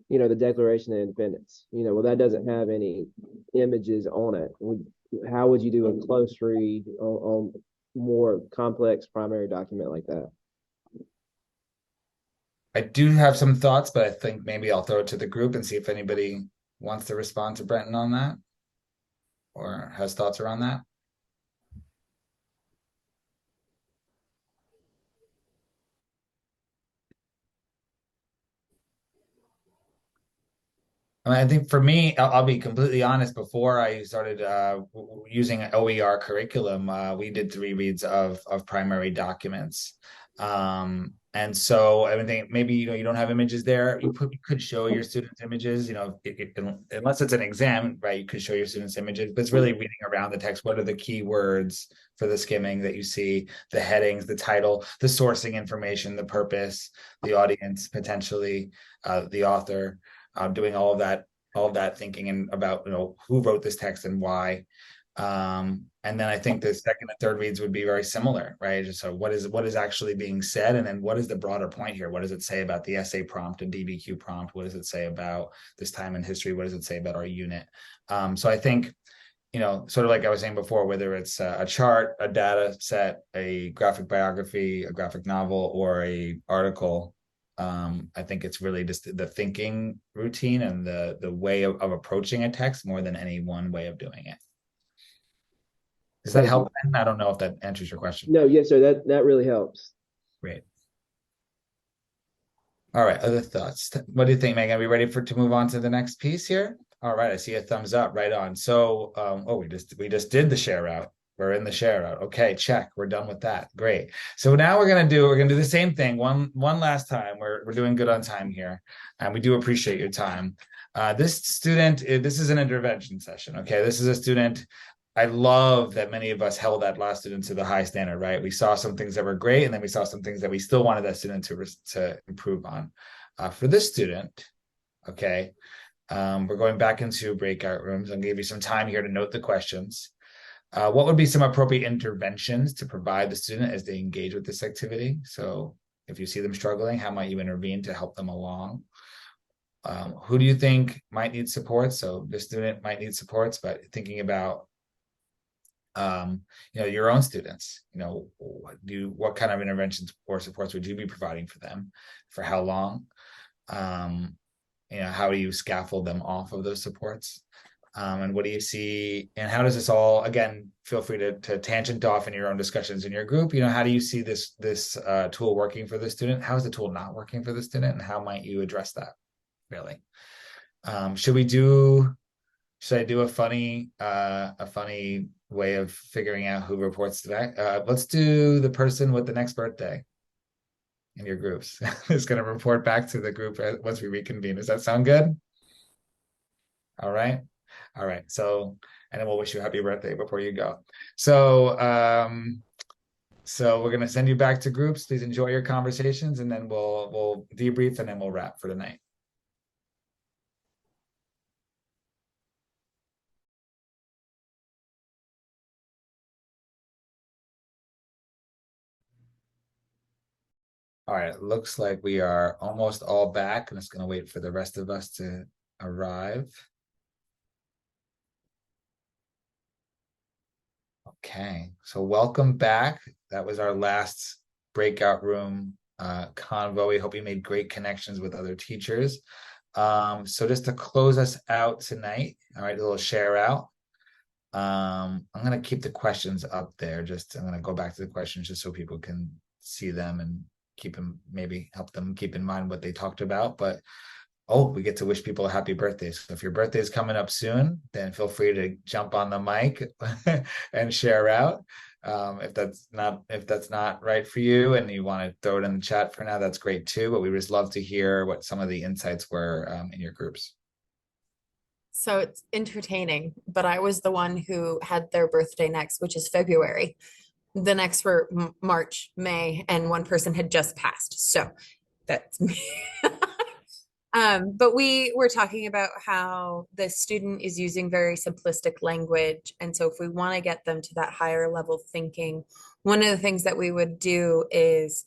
the Declaration of Independence. Well, that doesn't have any images on it. How would you do a close read on more complex primary document like that? I do have some thoughts, but I think maybe I'll throw it to the group and see if anybody wants to respond to Brenton on that or has thoughts around that. I think for me, I'll be completely honest. Before I started using an OER curriculum, we did 3 reads of primary documents. And so I think maybe you don't have images there. You could show your students images. Unless it's an exam, right? You could show your students images, but it's really reading around the text. What are the key words for the skimming that you see? The headings, the title, the sourcing information, the purpose, the audience, potentially the author. Doing all of that thinking and about who wrote this text and why. And then I think the second and third reads would be very similar, right? So what is actually being said, and then what is the broader point here? What does it say about the essay prompt and DBQ prompt? What does it say about this time in history? What does it say about our unit? So I think, sort of like I was saying before, whether it's a chart, a data set, a graphic biography, a graphic novel, or a article, I think it's really just the thinking routine and the way of approaching a text more than any one way of doing it. Does that help? I don't know if that answers your question. No, yes, sir. That really helps. Great. All right. Other thoughts? What do you think, Megan? Are we ready to move on to the next piece here? All right. I see a thumbs up. Right on. So, we just did the share out. We're in the share out. Okay, check. We're done with that. Great. So now we're gonna do the same thing one last time. We're doing good on time here, and we do appreciate your time. This student, this is an intervention session. Okay, this is a student. I love that many of us held that last student to the high standard, right? We saw some things that were great, and then we saw some things that we still wanted that student to improve on. For this student, okay, we're going back into breakout rooms. I'll give you some time here to note the questions. What would be some appropriate interventions to provide the student as they engage with this activity? So if you see them struggling, how might you intervene to help them along? Who do you think might need support? So the student might need supports, but thinking about your own students, what kind of interventions or supports would you be providing for them? For how long? How do you scaffold them off of those supports? And what do you see? And how does this all, again, feel free to tangent off in your own discussions in your group. How do you see this tool working for the student? How is the tool not working for the student? And how might you address that, really? Should we do Should I do a funny way of figuring out who reports back? Let's do the person with the next birthday in your groups is going to report back to the group once we reconvene. Does that sound good? All right. All right. So, and then we'll wish you a happy birthday before you go. So we're going to send you back to groups. Please enjoy your conversations, and then we'll debrief, and then we'll wrap for the night. All right, it looks like we are almost all back. I'm just going to wait for the rest of us to arrive. Okay, so welcome back. That was our last breakout room convo. We hope you made great connections with other teachers. So just to close us out tonight, all right, a little share out. I'm going to keep the questions up there. I'm going to go back to the questions just so people can see them and keep them, maybe help them keep in mind what they talked about. But we get to wish people a happy birthday. So if your birthday is coming up soon, then feel free to jump on the mic and share out. If that's not right for you and you want to throw it in the chat for now, that's great too. But we just love to hear what some of the insights were in your groups. So it's entertaining, but I was the one who had their birthday next, which is February. The next were March, May, and one person had just passed. So that's me. But we were talking about how the student is using very simplistic language. And so if we want to get them to that higher level thinking, one of the things that we would do is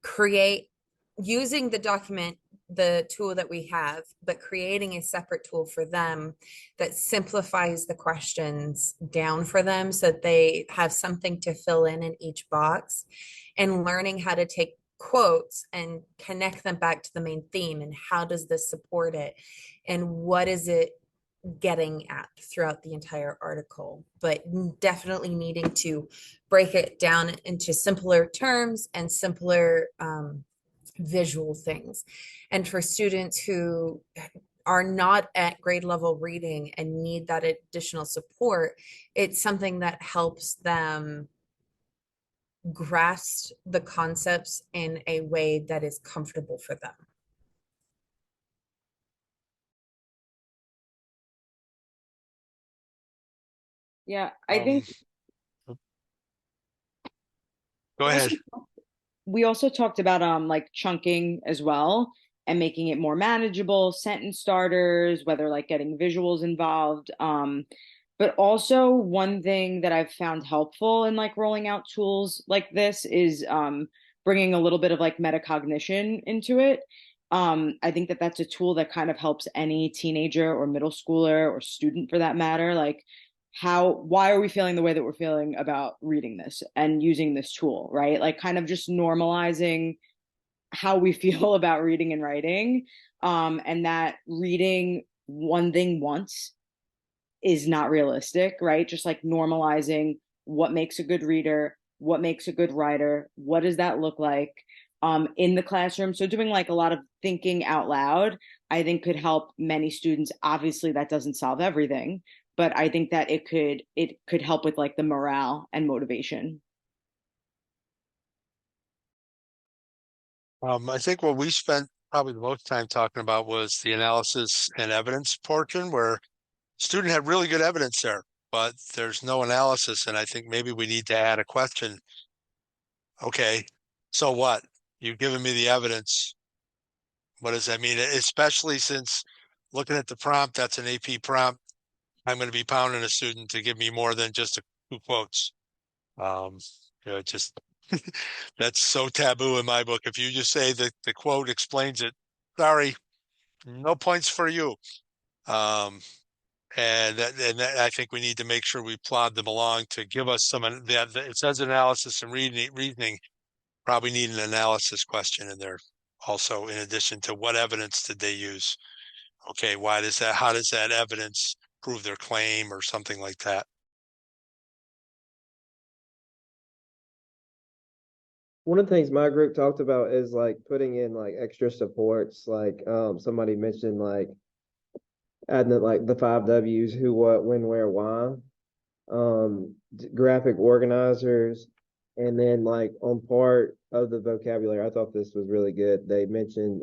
create, using the document, the tool that we have, but creating a separate tool for them that simplifies the questions down for them so that they have something to fill in each box, and learning how to take quotes and connect them back to the main theme and how does this support it and what is it getting at throughout the entire article, but definitely needing to break it down into simpler terms and simpler visual things. And for students who are not at grade level reading and need that additional support, it's something that helps them grasp the concepts in a way that is comfortable for them. Yeah, I think go ahead. We also talked about like chunking as well and making it more manageable, sentence starters, whether like getting visuals involved. But also one thing that I've found helpful in like rolling out tools like this is bringing a little bit of like metacognition into it. I think that that's a tool that kind of helps any teenager or middle schooler or student for that matter, like why are we feeling the way that we're feeling about reading this and using this tool, right? Like kind of just normalizing how we feel about reading and writing, and that reading one thing once is not realistic, right? Just like normalizing what makes a good reader, what makes a good writer, what does that look like in the classroom. So doing like a lot of thinking out loud, I think could help many students. Obviously that doesn't solve everything, but I think that it could help with like the morale and motivation. I think what we spent probably the most time talking about was the analysis and evidence portion, where student had really good evidence there, but there's no analysis. And I think maybe we need to add a question. Okay, so what? You've given me the evidence. What does that mean? Especially since looking at the prompt, that's an AP prompt. I'm going to be pounding a student to give me more than just two quotes. Just that's so taboo in my book. If you just say that the quote explains it, sorry, no points for you. And I think we need to make sure we plod them along to give us some. It says analysis and reasoning. Probably need an analysis question in there also, in addition to what evidence did they use? Okay, how does that evidence prove their claim or something like that? One of the things my group talked about is like putting in like extra supports. Like somebody mentioned like adding like the 5 W's: who, what, when, where, why. Graphic organizers, and then like on part of the vocabulary, I thought this was really good. They mentioned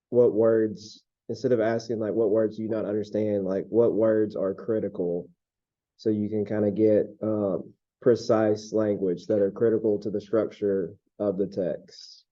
what words, instead of asking like what words do you not understand, like what words are critical, so you can kind of get precise language that are critical to the structure of the text.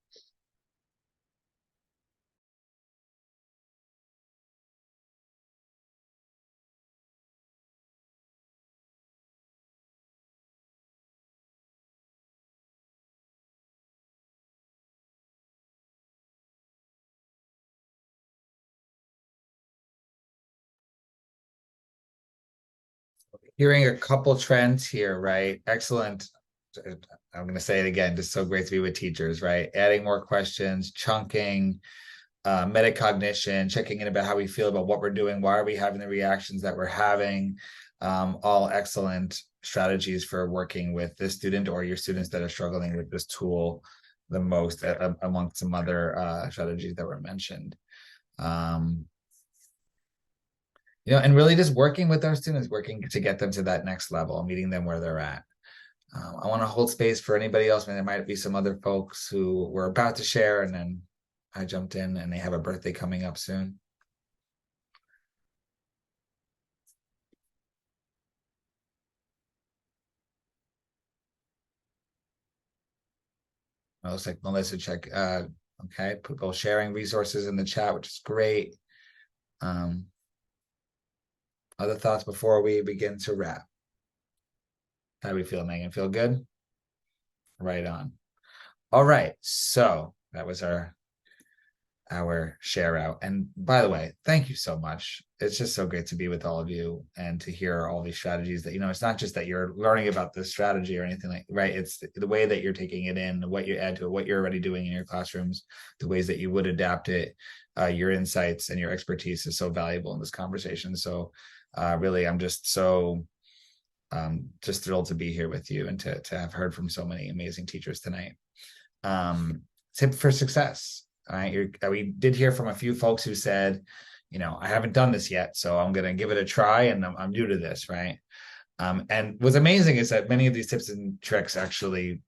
Hearing a couple trends here, right? Excellent. I'm going to say it again, just so great to be with teachers, right? Adding more questions, chunking, metacognition, checking in about how we feel about what we're doing, why are we having the reactions that we're having, all excellent strategies for working with this student or your students that are struggling with this tool the most, amongst some other strategies that were mentioned. And really just working with our students, working to get them to that next level, meeting them where they're at. I want to hold space for anybody else. There might be some other folks who were about to share, and then I jumped in and they have a birthday coming up soon. It looks like Melissa check. Okay, people sharing resources in the chat, which is great. Other thoughts before we begin to wrap? How do we feel, Megan? Feel good? Right on. All right, so that was our share out. And by the way, thank you so much. It's just so great to be with all of you and to hear all these strategies that, it's not just that you're learning about this strategy or anything like, right? It's the way that you're taking it in, what you add to it, what you're already doing in your classrooms, the ways that you would adapt it, your insights and your expertise is so valuable in this conversation. So really, I'm just so just thrilled to be here with you and to have heard from so many amazing teachers tonight. Tip for success. We did hear from a few folks who said, I haven't done this yet, so I'm going to give it a try, and I'm new to this, right? And what's amazing is that many of these tips and tricks actually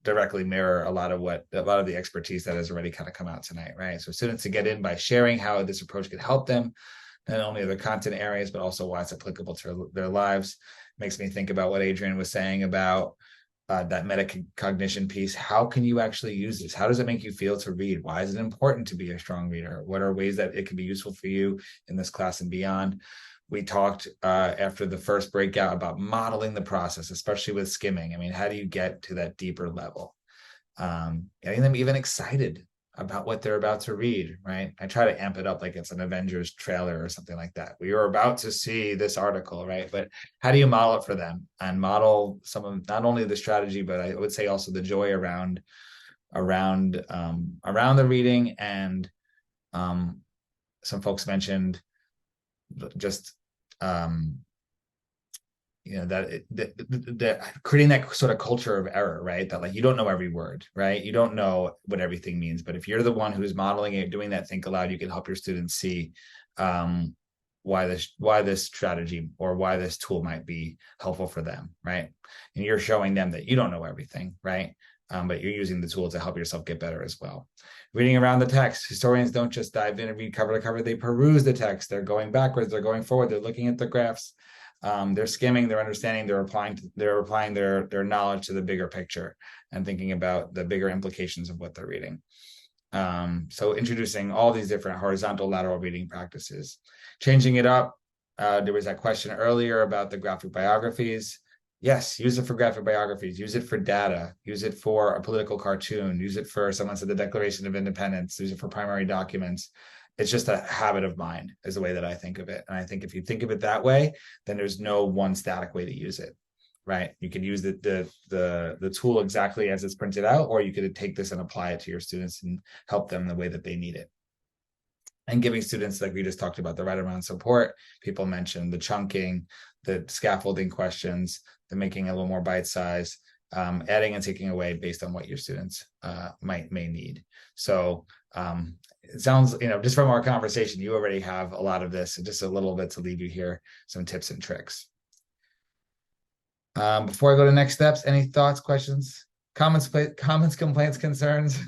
directly mirror a lot of the expertise that has already kind of come out tonight, right? So students to get in by sharing how this approach could help them, not only their content areas, but also why it's applicable to their lives. Makes me think about what Adrian was saying about that metacognition piece. How can you actually use this? How does it make you feel to read? Why is it important to be a strong reader? What are ways that it can be useful for you in this class and beyond? We talked after the first breakout about modeling the process, especially with skimming. I mean, how do you get to that deeper level? Getting them even excited about what they're about to read, right? I try to amp it up like it's an Avengers trailer or something like that. We are about to see this article, right? But how do you model it for them and model some of not only the strategy, but I would say also the joy around the reading. And some folks mentioned just that creating that sort of culture of error, right? That like you don't know every word, right? You don't know what everything means, but if you're the one who's modeling it, doing that think aloud, you can help your students see why this strategy or why this tool might be helpful for them, right? And you're showing them that you don't know everything, right? But you're using the tool to help yourself get better as well. Reading around the text. Historians don't just dive in and read cover to cover. They peruse the text. They're going backwards. They're going forward. They're looking at the graphs. They're skimming, they're understanding, they're applying their knowledge to the bigger picture and thinking about the bigger implications of what they're reading. So introducing all these different horizontal, lateral reading practices. Changing it up, there was that question earlier about the graphic biographies. Yes, use it for graphic biographies, use it for data, use it for a political cartoon, use it for, someone said, the Declaration of Independence, use it for primary documents. It's just a habit of mind is the way that I think of it. And I think if you think of it that way, then there's no one static way to use it, right? You can use the tool exactly as it's printed out, or you could take this and apply it to your students and help them the way that they need it. And giving students, like we just talked about, the right amount of support. People mentioned the chunking, the scaffolding questions, the making a little more bite-sized, adding and taking away based on what your students may need. So it sounds, just from our conversation, you already have a lot of this. So just a little bit to leave you here, some tips and tricks. Before I go to next steps, any thoughts, questions, comments, complaints, concerns,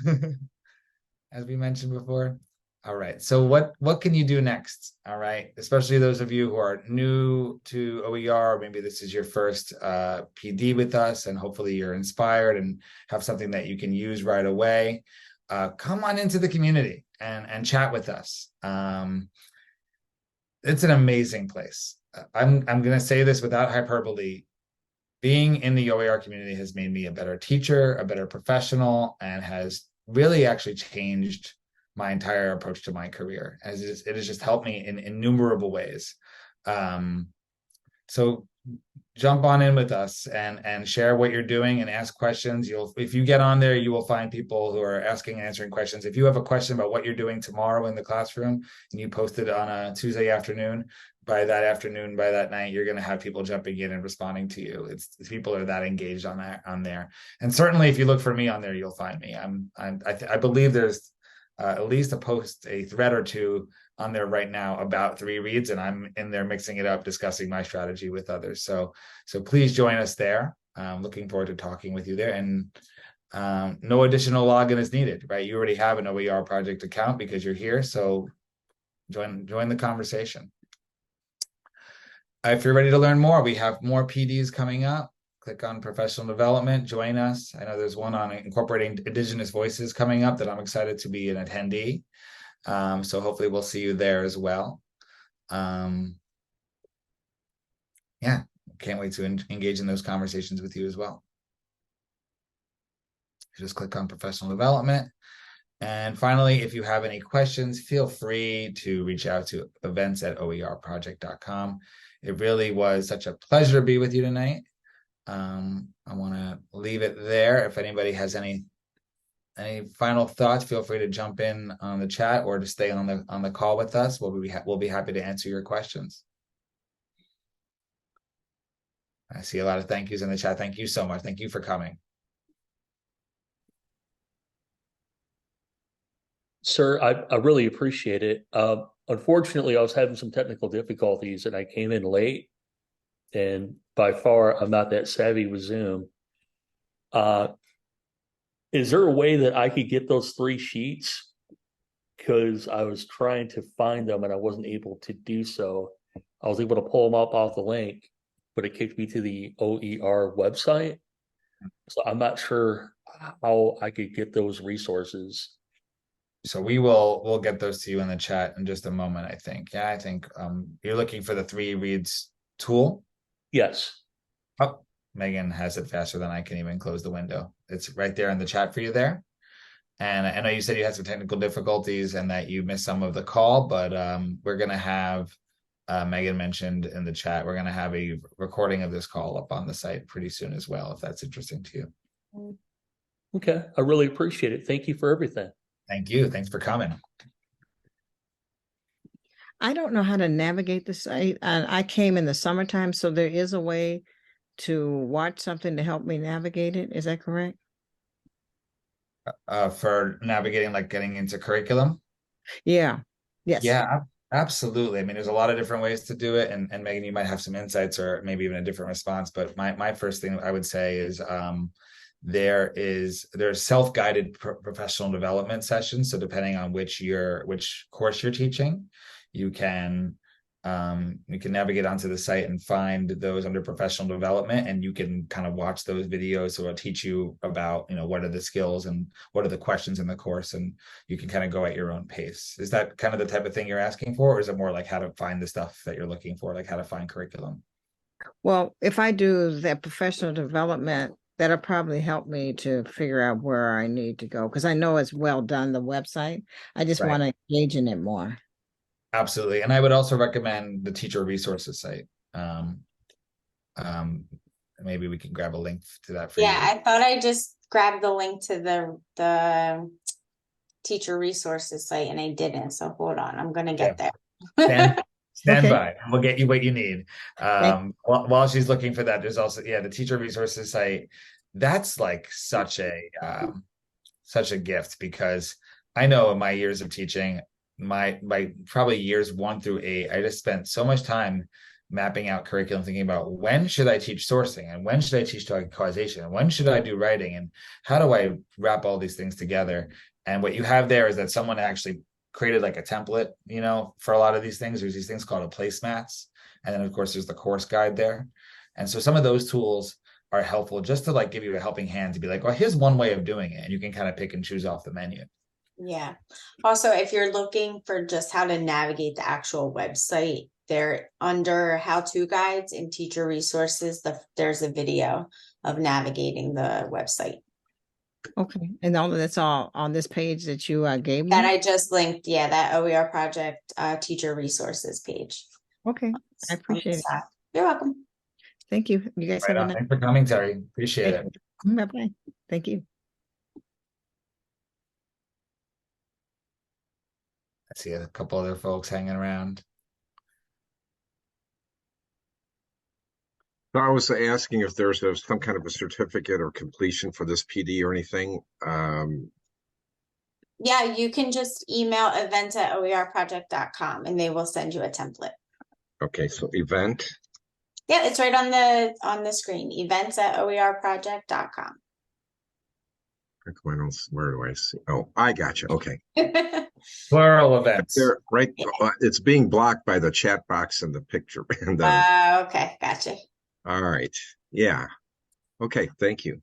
as we mentioned before? All right. So what can you do next? All right. Especially those of you who are new to OER, maybe this is your first PD with us, and hopefully you're inspired and have something that you can use right away. Come on into the community and chat with us. It's an amazing place. I'm going to say this without hyperbole. Being in the OER community has made me a better teacher, a better professional, and has really actually changed my entire approach to my career. It has just helped me in innumerable ways. So jump on in with us and share what you're doing and ask questions. If you get on there, you will find people who are asking and answering questions. If you have a question about what you're doing tomorrow in the classroom and you post it on a Tuesday afternoon, by that night, you're going to have people jumping in and responding to you. It's people are that engaged on there. And certainly if you look for me on there, you'll find me. I believe there's at least a thread or two on there right now about 3 reads, and I'm in there mixing it up, discussing my strategy with others. So please join us there. Looking forward to talking with you there. And no additional login is needed, right? You already have an OER project account because you're here. So join the conversation. If you're ready to learn more, we have more PDs coming up. Click on professional development, join us. I know there's one on incorporating Indigenous voices coming up that I'm excited to be an attendee. So hopefully we'll see you there as well. Yeah, can't wait to engage in those conversations with you as well. Just click on professional development. And finally, if you have any questions, feel free to reach out to events@oerproject.com. It really was such a pleasure to be with you tonight. I want to leave it there. If anybody has any final thoughts, feel free to jump in on the chat or to stay on the call with us. We'll be happy to answer your questions. I see a lot of thank yous in the chat. Thank you so much. Thank you for coming. Sir, I really appreciate it. Unfortunately, I was having some technical difficulties and I came in late, and by far I'm not that savvy with Zoom. Is there a way that I could get those 3 sheets? Because I was trying to find them and I wasn't able to do so. I was able to pull them up off the link, but it kicked me to the OER website. So I'm not sure how I could get those resources. So we'll get those to you in the chat in just a moment, I think. Yeah, I think you're looking for the 3 reads tool. Yes. Oh, Megan has it faster than I can even close the window. It's right there in the chat for you there. And I know you said you had some technical difficulties and that you missed some of the call, but we're going to have, Megan mentioned in the chat, we're going to have a recording of this call up on the site pretty soon as well, if that's interesting to you. Okay, I really appreciate it. Thank you for everything. Thank you. Thanks for coming. I don't know how to navigate the site. I came in the summertime, so there is a way to watch something to help me navigate it. Is that correct? For navigating, like getting into curriculum? Yeah. Yes. Yeah, absolutely. I mean, there's a lot of different ways to do it. And Megan, you might have some insights or maybe even a different response. But my first thing I would say is there's self-guided professional development sessions. So depending on which course you're teaching, you can navigate onto the site and find those under professional development, and you can kind of watch those videos. So it'll teach you about, what are the skills and what are the questions in the course, and you can kind of go at your own pace. Is that kind of the type of thing you're asking for, or is it more like how to find the stuff that you're looking for, like how to find curriculum? Well, if I do that professional development, that'll probably help me to figure out where I need to go, because I know it's well done, the website. I just want to engage in it more. Absolutely. And I would also recommend the teacher resources site. Maybe we can grab a link to that for you. Yeah, I thought I just grabbed the link to the teacher resources site and I didn't. So hold on, I'm gonna get there. Stand by. We'll get you what you need. While she's looking for that, there's also the teacher resources site. That's like such a gift, because I know in my years of teaching, my probably years 1 through 8, I just spent so much time mapping out curriculum, thinking about when should I teach sourcing and when should I teach causation and when should I do writing and how do I wrap all these things together. And what you have there is that someone actually created like a template, you know, for a lot of these things. There's these things called a placemats. And then of course there's the course guide there. And so some of those tools are helpful just to like give you a helping hand to be like, well, here's one way of doing it. And you can kind of pick and choose off the menu. Yeah. Also, if you're looking for just how to navigate the actual website, there under how-to guides and teacher resources, there's a video of navigating the website. Okay. And all that's all on this page that you gave me? That I just linked. Yeah, that OER project teacher resources page. Okay. I appreciate it. You're welcome. Thank you. You guys have a nice. Thanks for coming, Terry. Appreciate it. Bye-bye. Thank you. I see a couple other folks hanging around. I was asking if there's some kind of a certificate or completion for this PD or anything. Yeah, you can just email events@oerproject.com and they will send you a template. Okay, so event. Yeah, it's right on the screen. Events@oerproject.com. Where do I see? Oh, I got you. Okay. Plural events. There, right. It's being blocked by the chat box and the picture. And Okay, gotcha. all right. Yeah. Okay. Thank you.